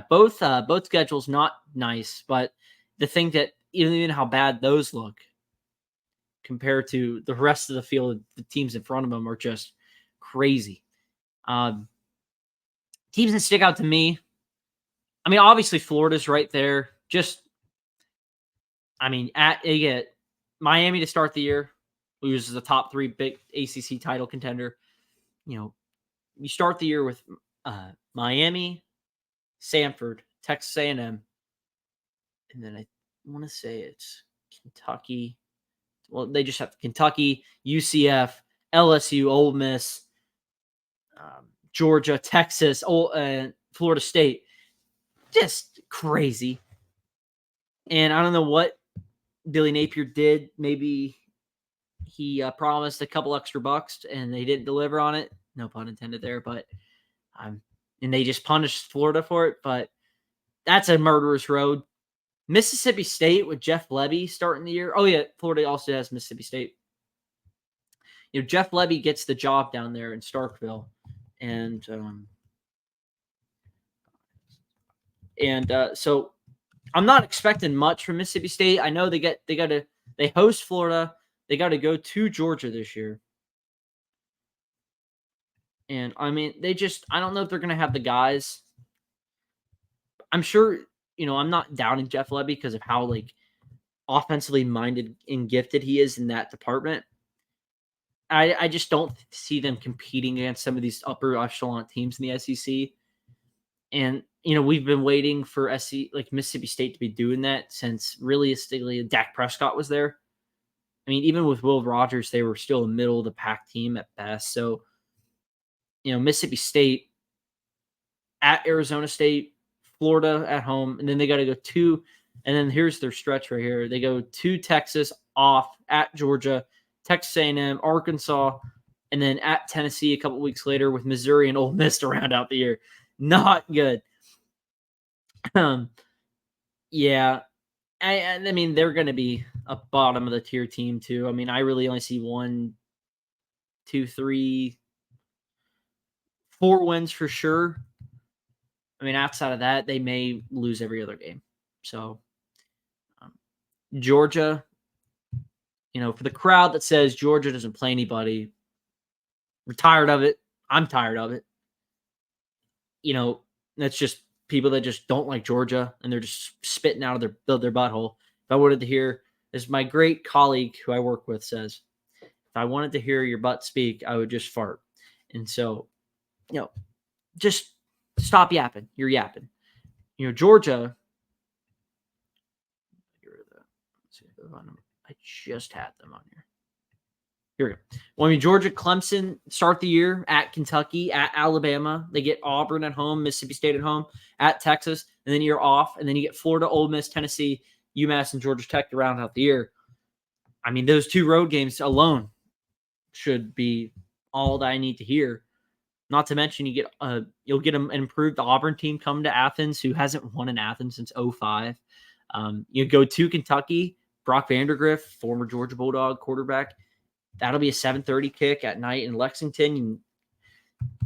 Both schedules not nice, but the thing that even how bad those look compared to the rest of the field, the teams in front of them are just crazy. Teams that stick out to me, obviously Florida's right there. They get Miami to start the year, who's the top 3 big ACC title contender. You start the year with Miami, Samford, Texas A&M, and then I want to say it's Kentucky. Well, they just have Kentucky, UCF, LSU, Ole Miss, Georgia, Texas, Florida State. Just crazy. And I don't know what Billy Napier did. Maybe he promised a couple extra bucks and they didn't deliver on it. No pun intended there, but and they just punished Florida for it. But that's a murderer's road. Mississippi State with Jeff Lebby starting the year. Oh yeah, Florida also has Mississippi State. Jeff Lebby gets the job down there in Starkville, and so I'm not expecting much from Mississippi State. I know they host Florida. They got to go to Georgia this year. And I don't know if they're going to have the guys. I'm sure, I'm not doubting Jeff Lebby because of how offensively minded and gifted he is in that department. I just don't see them competing against some of these upper echelon teams in the SEC. And, we've been waiting for Mississippi State to be doing that since realistically Dak Prescott was there. Even with Will Rogers, they were still a middle of the pack team at best. So, Mississippi State at Arizona State, Florida at home, and then they got to go and then here's their stretch right here. They go to Texas, off at Georgia, Texas A&M, Arkansas, and then at Tennessee a couple weeks later with Missouri and Ole Miss to round out the year. Not good. Yeah. They're going to be a bottom of the tier team too. I really only see 1, 2, 3, 4 wins for sure. Outside of that, they may lose every other game. So, Georgia, for the crowd that says Georgia doesn't play anybody, we're tired of it. I'm tired of it. That's just people that just don't like Georgia and they're just spitting out of their butthole. If I wanted to hear, as my great colleague who I work with says, if I wanted to hear your butt speak, I would just fart. And so, just stop yapping. You're yapping. Georgia. I just had them on here. Here we go. Georgia, Clemson start the year at Kentucky, at Alabama. They get Auburn at home, Mississippi State at home, at Texas, and then you're off. And then you get Florida, Ole Miss, Tennessee, UMass, and Georgia Tech to round out the year. Those 2 road games alone should be all that I need to hear. Not to mention you'll get an improved Auburn team come to Athens, who hasn't won in Athens since 2005. You go to Kentucky, Brock Vandagriff, former Georgia Bulldog quarterback. That'll be a 7:30 kick at night in Lexington.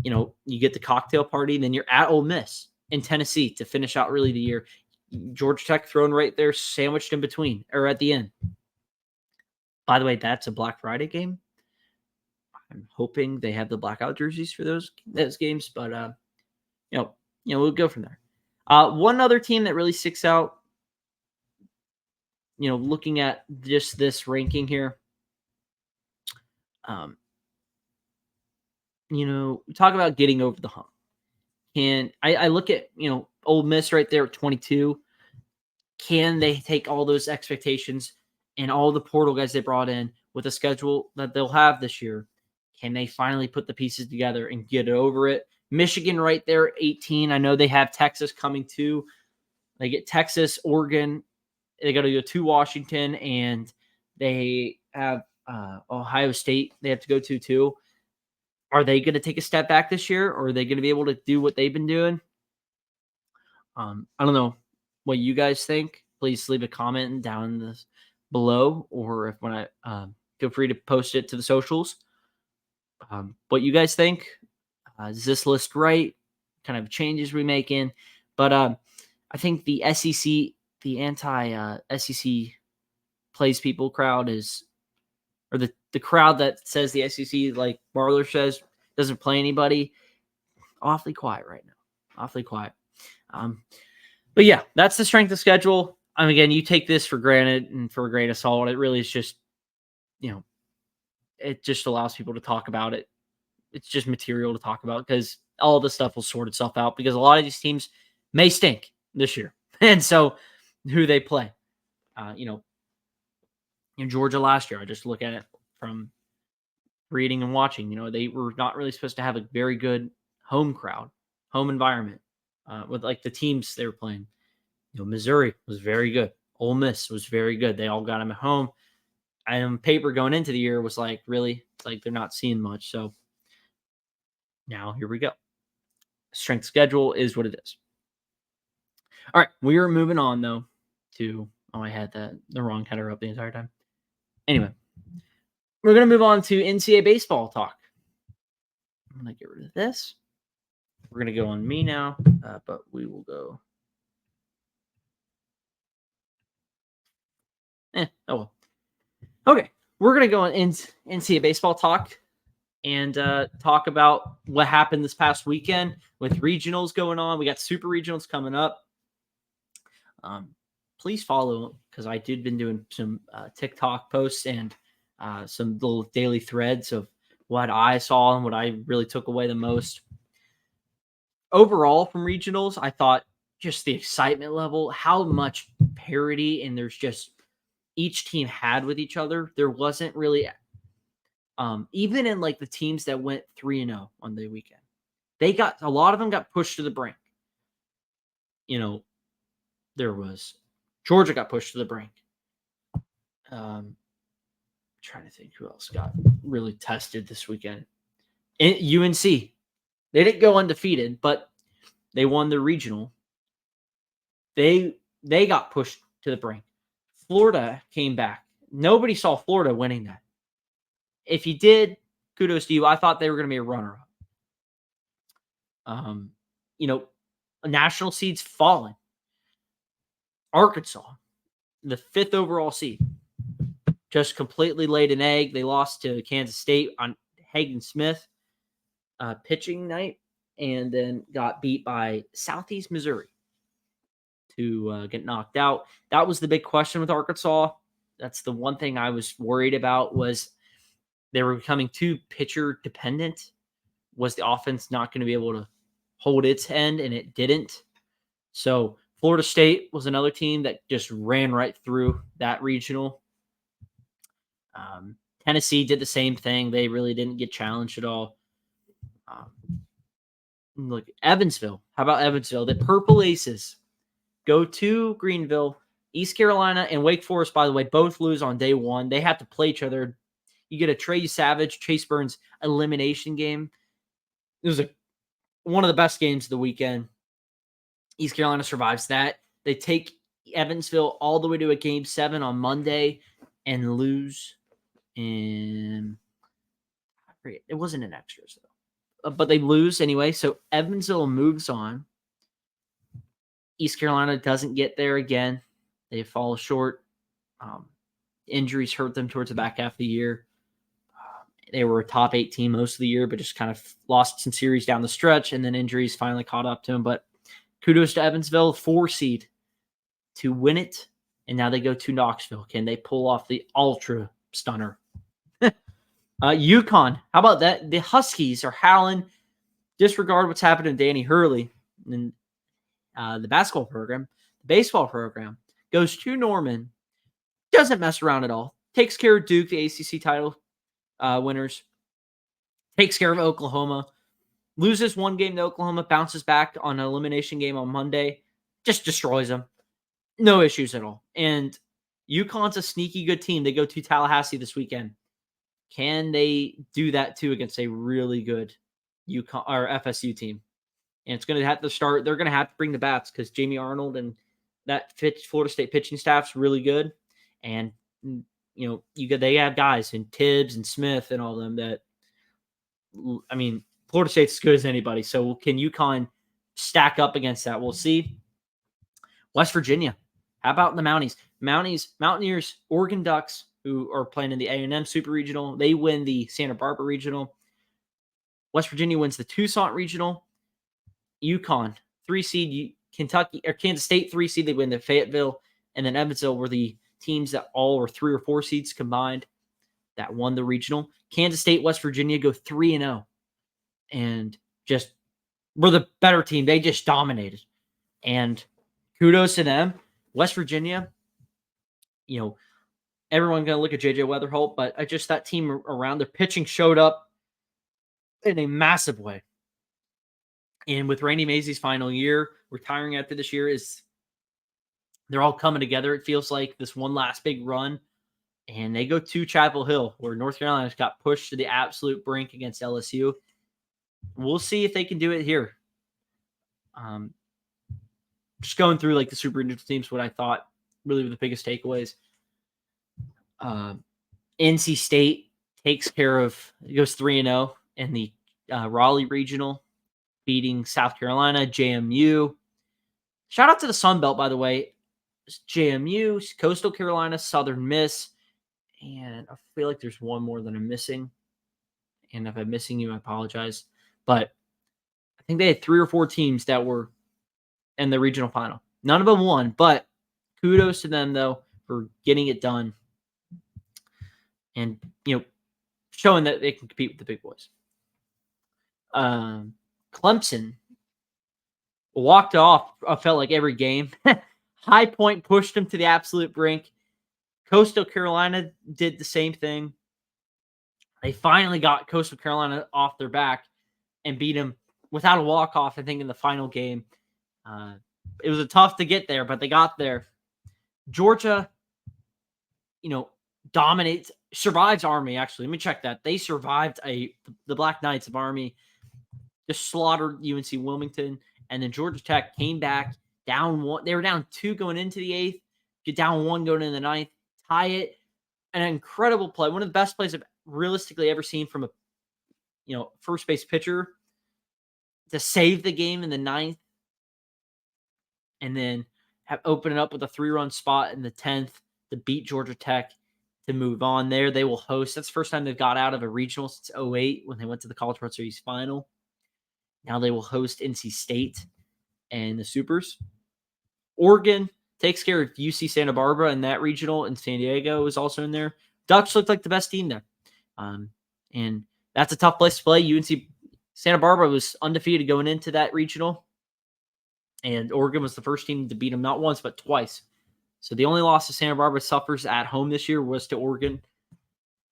You get the cocktail party, and then you're at Ole Miss in Tennessee to finish out really the year. Georgia Tech thrown right there, sandwiched in between or at the end. By the way, that's a Black Friday game. I'm hoping they have the blackout jerseys for those games, but we'll go from there. One other team that really sticks out, looking at just this ranking here. We talk about getting over the hump. And I look at, Ole Miss right there at 22. Can they take all those expectations and all the portal guys they brought in with the schedule that they'll have this year, can they finally put the pieces together and get over it? Michigan right there, 18. I know they have Texas coming too. They get Texas, Oregon. They got to go to Washington, and they have Ohio State they have to go to too. Are they going to take a step back this year, or are they going to be able to do what they've been doing? I don't know what you guys think. Please leave a comment down below, or if when I feel free to post it to the socials. What you guys think? Is this list right? Kind of changes we making? But I think the SEC, the anti-SEC plays people crowd is, or the crowd that says the SEC, like Barler says, doesn't play anybody, awfully quiet right now. Awfully quiet. But yeah, that's the strength of schedule. Again, you take this for granted and for a grain of salt. It really is just, it just allows people to talk about it. It's just material to talk about because all this stuff will sort itself out because a lot of these teams may stink this year. And so who they play, in Georgia last year, I just look at it from reading and watching, they were not really supposed to have a very good home crowd, home environment with like the teams they were playing. Missouri was very good. Ole Miss was very good. They all got them at home. And paper going into the year was like, really, like they're not seeing much. So now here we go. Strength schedule is what it is. All right, we are moving on though to I had the wrong header up the entire time. Anyway, we're gonna move on to NCAA baseball talk. I'm gonna get rid of this. We're gonna go on me now, but we will go. Oh well. Okay, we're gonna go on NCAA baseball talk and talk about what happened this past weekend with regionals going on. We got super regionals coming up. Please follow because I did been doing some TikTok posts and some little daily threads of what I saw and what I really took away the most. Overall from regionals, I thought just the excitement level, how much parity and there's just each team had with each other. There wasn't really even in like the teams that went 3-0 on the weekend, a lot of them got pushed to the brink. There was Georgia got pushed to the brink. Trying to think who else got really tested this weekend. UNC, they didn't go undefeated, but they won the regional. They got pushed to the brink. Florida came back. Nobody saw Florida winning that. If you did, kudos to you. I thought they were going to be a runner-up. National seeds falling. Arkansas, the 5th overall seed, just completely laid an egg. They lost to Kansas State on Hagen Smith pitching night and then got beat by Southeast Missouri to get knocked out. That was the big question with Arkansas. That's the one thing I was worried about was they were becoming too pitcher dependent. Was the offense not going to be able to hold its end? And it didn't. So Florida State was another team that just ran right through that regional. Tennessee did the same thing. They really didn't get challenged at all. Look, Evansville. How about Evansville? The Purple Aces go to Greenville. East Carolina and Wake Forest, by the way, both lose on day one. They have to play each other. You get a Trey Savage, Chase Burns elimination game. It was one of the best games of the weekend. East Carolina survives that. They take Evansville all the way to a Game 7 on Monday and lose. And it wasn't an extras, though. But they lose anyway. So Evansville moves on. East Carolina doesn't get there again. They fall short. Injuries hurt them towards the back half of the year. They were a top 8 team most of the year, but just kind of lost some series down the stretch, and then injuries finally caught up to them. But kudos to Evansville, 4 seed to win it, and now they go to Knoxville. Can they pull off the ultra stunner? UConn, how about that? The Huskies are howling. Disregard what's happened to Danny Hurley and the basketball program. The baseball program goes to Norman. doesn't mess around at all. Takes care of Duke, the ACC title winners. Takes care of Oklahoma. Loses one game to Oklahoma, bounces back on an elimination game on Monday. Just destroys them. No issues at all. And UConn's a sneaky good team. They go to Tallahassee this weekend. Can they do that too against a really good UConn or FSU team? And it's going to have to start. They're going to have to bring the bats because Jamie Arnold and that Florida State pitching staff's really good. And they have guys in Tibbs and Smith and all them that. I mean, Florida State's as good as anybody. So can UConn stack up against that? We'll see. West Virginia. How about the Mounties? Mountaineers, Oregon Ducks, who are playing in the A&M Super Regional. They win the Santa Barbara Regional. West Virginia wins the Tucson Regional. UConn, 3 seed. Kentucky or Kansas State, 3 seed. They win the Fayetteville. And then Evansville were the teams that all were 3 or 4 seeds combined that won the regional. Kansas State, West Virginia go 3-0. And just were the better team. They just dominated. And kudos to them. West Virginia, everyone going to look at J.J. Weatherholt, but just that team around their pitching showed up in a massive way. And with Randy Mazey's final year, retiring after this year, they're all coming together. It feels like this one last big run. And they go to Chapel Hill, where North Carolina's got pushed to the absolute brink against LSU. We'll see if they can do it here. Just going through like the Super Regional teams, what I thought really were the biggest takeaways. NC State takes care of, it goes 3-0 in the Raleigh Regional, beating South Carolina, JMU. Shout out to the Sun Belt, by the way. JMU, Coastal Carolina, Southern Miss, and I feel like there's one more that I'm missing. And if I'm missing you, I apologize. But I think they had 3 or 4 teams that were in the regional final. None of them won, but kudos to them, though, for getting it done. And, showing that they can compete with the big boys. Clemson walked off, I felt like, every game. High Point pushed them to the absolute brink. Coastal Carolina did the same thing. They finally got Coastal Carolina off their back and beat them without a walk-off, I think, in the final game. It was tough to get there, but they got there. Georgia, dominates, survives Army, actually. Let me check that. They survived the Black Knights of Army, just slaughtered UNC Wilmington, and then Georgia Tech came back down 1. They were down 2 going into the 8th, get down 1 going into the 9th, tie it. An incredible play. One of the best plays I've realistically ever seen from a first base pitcher to save the game in the 9th. And then open it up with a 3-run spot in the 10th to beat Georgia Tech to move on there. They will host. That's the first time they've got out of a regional since 2008 when they went to the College World Series final. Now they will host NC State and the Supers. Oregon takes care of UC Santa Barbara in that regional, and San Diego is also in there. Ducks looked like the best team there. And that's a tough place to play. UNC Santa Barbara was undefeated going into that regional. And Oregon was the first team to beat them not once, but twice. So the only loss that Santa Barbara suffers at home this year was to Oregon.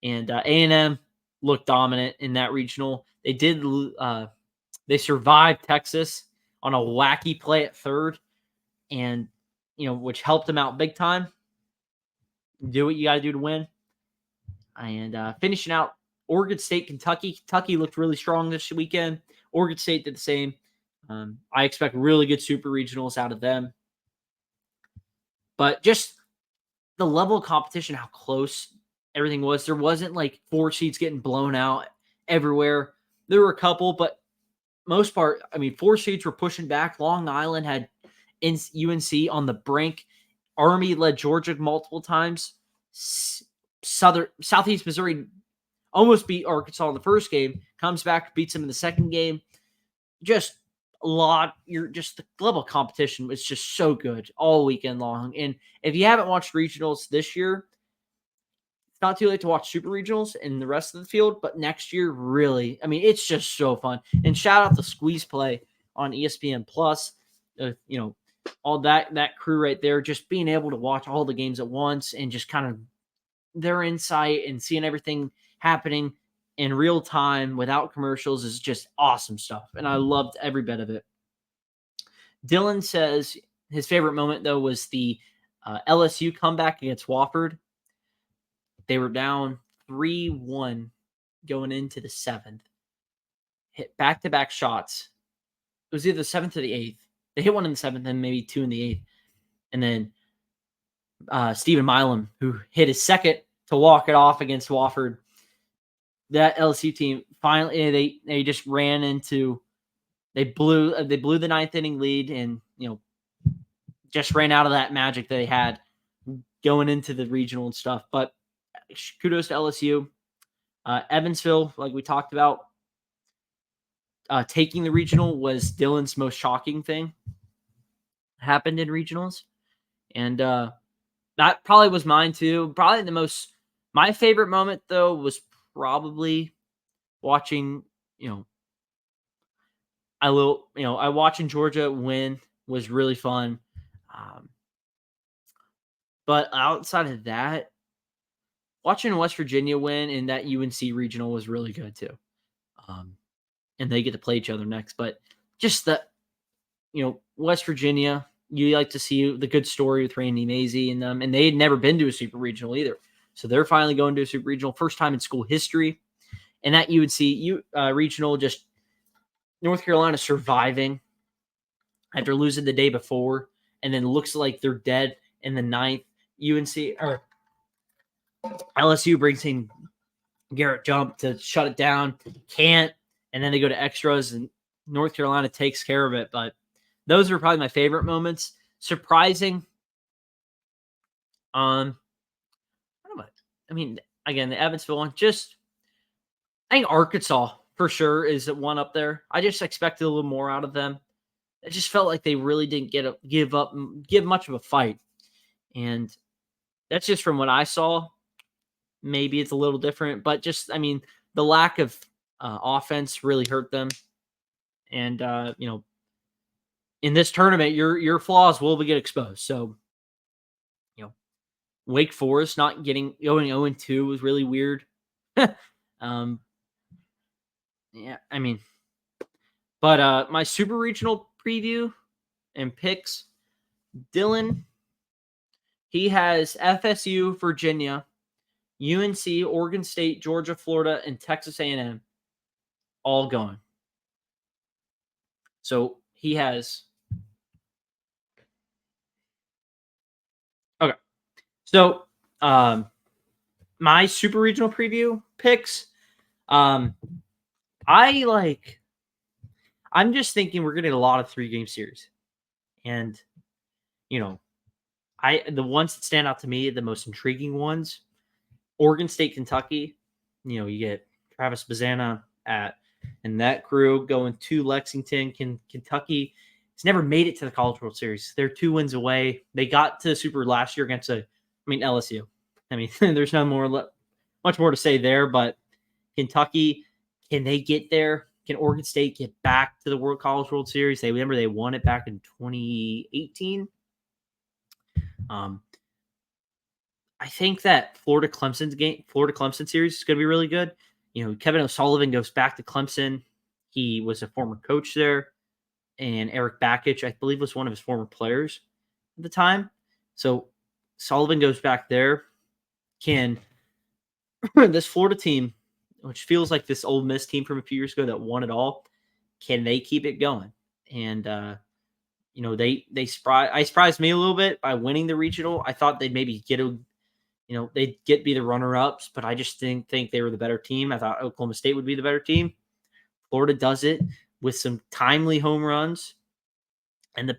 And A&M looked dominant in that regional. They survived Texas on a wacky play at third, and which helped them out big time. Do what you got to do to win. And finishing out Oregon State, Kentucky. Kentucky looked really strong this weekend. Oregon State did the same. I expect really good super regionals out of them. But just the level of competition, how close everything was. There wasn't like 4 seeds getting blown out everywhere. There were a couple, but most part, 4 seeds were pushing back. Long Island had UNC on the brink. Army led Georgia multiple times. Southeast Missouri almost beat Arkansas in the first game. Comes back, beats them in the second game. Just a lot. The level of competition was just so good all weekend long. And if you haven't watched regionals this year, it's not too late to watch super regionals and the rest of the field. But next year, really, it's just so fun. And shout out the squeeze play on ESPN Plus. all that crew right there, just being able to watch all the games at once and just kind of their insight and seeing everything happening in real time without commercials is just awesome stuff. And I loved every bit of it. Dylan says his favorite moment, though, was the LSU comeback against Wofford. They were down 3-1 going into the 7th. Hit back-to-back shots. It was either the 7th or the 8th. They hit one in the 7th and maybe 2 in the 8th. And then Stephen Milam, who hit his second to walk it off against Wofford. That LSU team finally they just ran into they blew the 9th inning lead and just ran out of that magic that they had going into the regional and stuff. But kudos to LSU. Evansville, like we talked about, taking the regional was Dylan's most shocking thing happened in regionals. And that probably was mine too. Probably my favorite moment though was probably watching, watching Georgia win was really fun. But outside of that, watching West Virginia win in that UNC regional was really good too. And they get to play each other next. But just that, West Virginia, you like to see the good story with Randy Mazey and them. And they had never been to a super regional either. So they're finally going to a super regional, first time in school history. And that UNC regional, just North Carolina surviving after losing the day before. And then looks like they're dead in the 9th. LSU brings in Garrett Jump to shut it down. Can't. And then they go to extras and North Carolina takes care of it. But those are probably my favorite moments. Surprising. I mean, again, the Evansville one, I think Arkansas for sure is one up there. I just expected a little more out of them. It just felt like they really didn't give much of a fight. And that's just from what I saw. Maybe it's a little different, but the lack of offense really hurt them. And, in this tournament, your flaws will get exposed. So, Wake Forest not going 0-2 was really weird. But my super regional preview and picks, Dylan, he has FSU, Virginia, UNC, Oregon State, Georgia, Florida, and Texas A&M all going. So he has. Okay. So my super regional preview picks, I'm just thinking we're getting a lot of 3-game series. And, the ones that stand out to me, the most intriguing ones, Oregon State, Kentucky, you get Travis Bazana and that crew going to Lexington. Kentucky has never made it to the College World Series. They're 2 wins away. They got to the Super last year against LSU. There's much more to say there, but Kentucky, can they get there? Can Oregon State get back to the College World Series? They won it back in 2018. I think that Florida Clemson series is going to be really good. Kevin O'Sullivan goes back to Clemson. He was a former coach there, and Eric Bakich, I believe, was one of his former players at the time. So Sullivan goes back there. Can this Florida team, which feels like this Ole Miss team from a few years ago that won it all, can they keep it going? And they surprised me a little bit by winning the regional. I thought they'd maybe be the runner-ups, but I just didn't think they were the better team. I thought Oklahoma State would be the better team. Florida does it with some timely home runs and the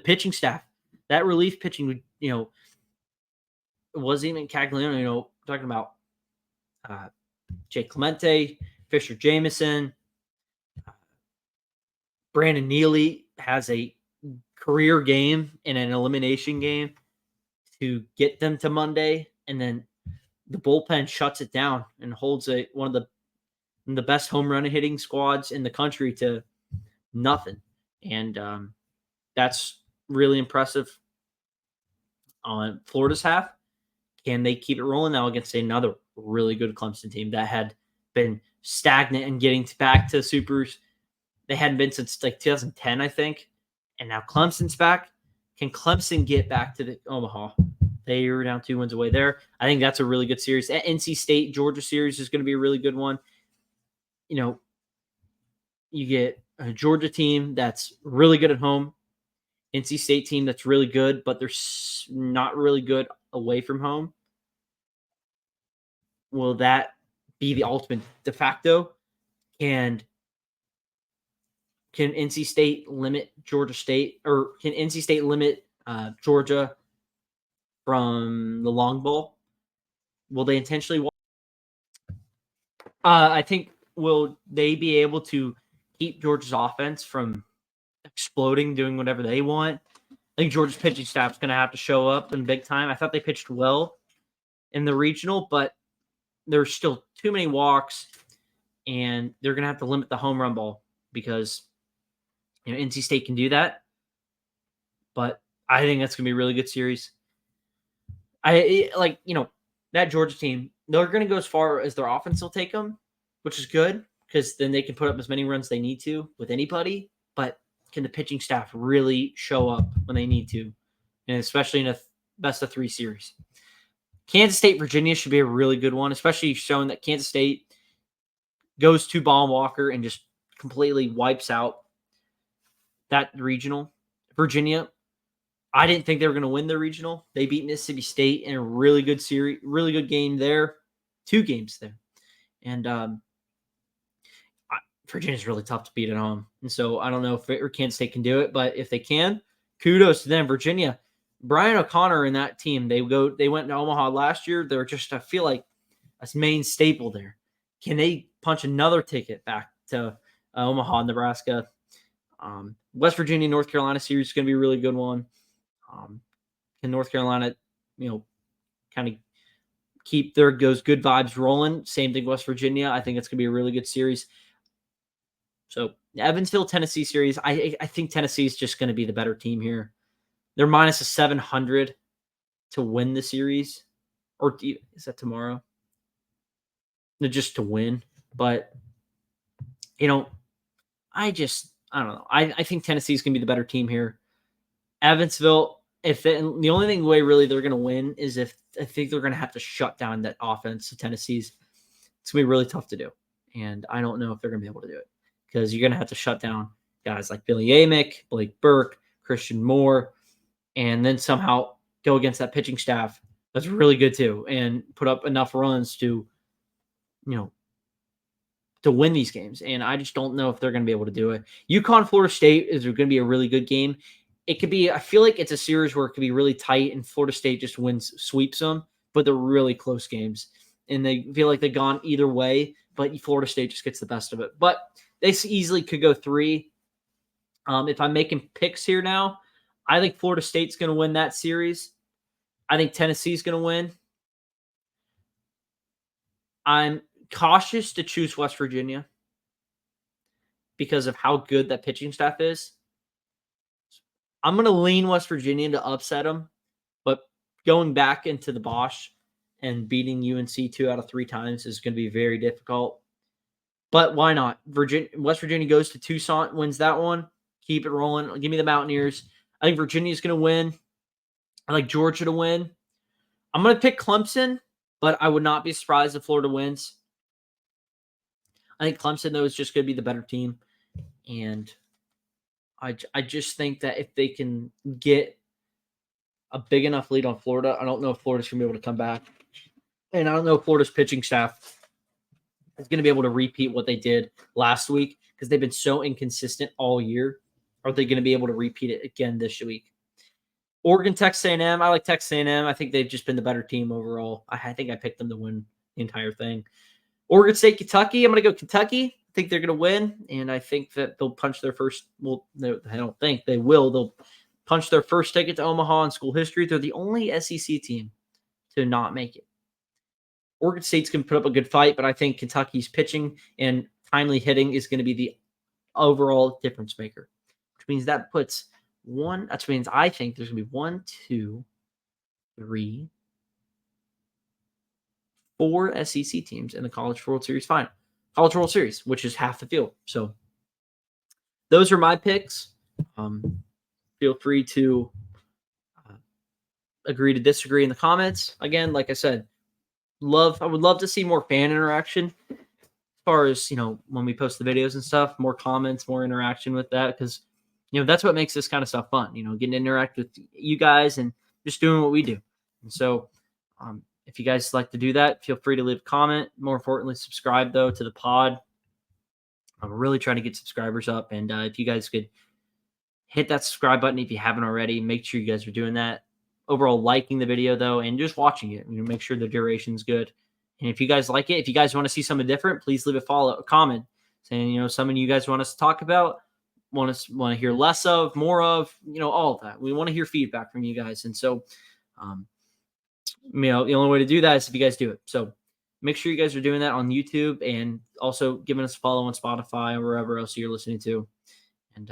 pitching staff. That relief pitching, it wasn't even Cagliano, talking about Jay Clemente, Fisher Jameson, Brandon Neely has a career game and an elimination game to get them to Monday, and then the bullpen shuts it down and holds one of the best home run hitting squads in the country to nothing. And that's really impressive on Florida's half. Can they keep it rolling now against another really good Clemson team that had been stagnant and getting back to supers? They hadn't been since like 2010, I think. And now Clemson's back. Can Clemson get back to the Omaha? They are down 2 wins away there. I think that's a really good series. NC State Georgia series is going to be a really good one. You know, you get a Georgia team that's really good at home, NC State team that's really good, but they're not really good away from home. Will that be the ultimate de facto? Can NC State limit Georgia State, or can NC State limit Georgia from the long ball? Will they intentionally? I think, will they be able to keep Georgia's offense from exploding, doing whatever they want? I think Georgia's pitching staff is going to have to show up in big time. I thought they pitched well in the regional, but there's still too many walks, and they're going to have to limit the home run ball because NC State can do that. But I think that's going to be a really good series. That Georgia team, they're going to go as far as their offense will take them, which is good because then they can put up as many runs they need to with anybody. But can the pitching staff really show up when they need to, and especially in a best of 3 series? Kansas State, Virginia should be a really good one, especially showing that Kansas State goes to Ball Walker and just completely wipes out that regional. Virginia, I didn't think they were going to win the regional. They beat Mississippi State in a really good series, really good game there. 2 games there. And Virginia's really tough to beat at home. And so I don't know if Kansas State can do it, but if they can, kudos to them. Virginia, Brian O'Connor and that team, they went to Omaha last year. They're just, I feel like, a main staple there. Can they punch another ticket back to Omaha, Nebraska? West Virginia, North Carolina series is going to be a really good one. Can North Carolina, kind of keep those good vibes rolling? Same thing, West Virginia. I think it's going to be a really good series. So Evansville, Tennessee series, I think Tennessee is just going to be the better team here. They're minus a 700 to win the series. Or is that tomorrow? No, just to win. But, I don't know. I think Tennessee is going to be the better team here. Evansville, the only way really they're going to win is if I think they're going to have to shut down that offense of Tennessee's. It's going to be really tough to do. And I don't know if they're going to be able to do it because you're going to have to shut down guys like Billy Amick, Blake Burke, Christian Moore, and then somehow go against that pitching staff that's really good too and put up enough runs to win these games. And I just don't know if they're going to be able to do it. UConn, Florida State is going to be a really good game. It could be, I feel like it's a series where it could be really tight and Florida State just sweeps them, but they're really close games. And they feel like they've gone either way, but Florida State just gets the best of it. But they easily could go 3. If I'm making picks here now, I think Florida State's going to win that series. I think Tennessee's going to win. I'm cautious to choose West Virginia because of how good that pitching staff is. I'm going to lean West Virginia to upset them, but going back into the Bosch and beating UNC 2 out of 3 times is going to be very difficult. But why not? West Virginia goes to Tucson, wins that one. Keep it rolling. Give me the Mountaineers. I think Virginia's going to win. I like Georgia to win. I'm going to pick Clemson, but I would not be surprised if Florida wins. I think Clemson, though, is just going to be the better team. And I just think that if they can get a big enough lead on Florida, I don't know if Florida's going to be able to come back. And I don't know if Florida's pitching staff is going to be able to repeat what they did last week because they've been so inconsistent all year. Are they going to be able to repeat it again this week? Oregon, Texas A&M. I like Texas A&M. I think they've just been the better team overall. I think I picked them to win the entire thing. Oregon State, Kentucky. I'm going to go Kentucky. I think they're going to win, and I think that they'll punch their first – well, I don't think they will. They'll punch their first ticket to Omaha in school history. They're the only SEC team to not make it. Oregon State's going to put up a good fight, but I think Kentucky's pitching and timely hitting is going to be the overall difference maker, which means that puts That means I think there's going to be 1, 2, 3, 4 SEC teams in the College World Series final. College World Series, which is half the field. So those are my picks. Feel free to agree to disagree in the comments. Again, like I said, I would love to see more fan interaction as far as, when we post the videos and stuff, more comments, more interaction with that, because, that's what makes this kind of stuff fun, getting to interact with you guys and just doing what we do. And so if you guys like to do that, feel free to leave a comment. More importantly, subscribe, though, to the pod. I'm really trying to get subscribers up, and if you guys could hit that subscribe button if you haven't already, make sure you guys are doing that. Overall, liking the video, though, and just watching it. Make sure the duration's good. And if you guys like it, if you guys want to see something different, please leave a comment saying, something you guys want us to talk about, want to hear less of, more of, all of that. We want to hear feedback from you guys. And so, the only way to do that is if you guys do it. So make sure you guys are doing that on YouTube and also giving us a follow on Spotify or wherever else you're listening to. And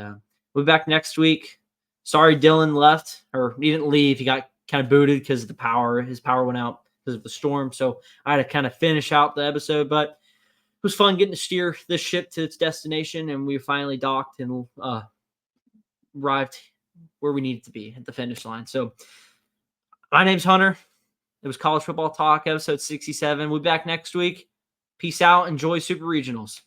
we'll be back next week. Sorry Dylan left, or he didn't leave. He got kind of booted because of the power. His power went out because of the storm. So I had to kind of finish out the episode, but it was fun getting to steer this ship to its destination, and we finally docked and arrived where we needed to be at the finish line. So my name's Hunter. It was College Football Talk, episode 67. We'll be back next week. Peace out. Enjoy Super Regionals.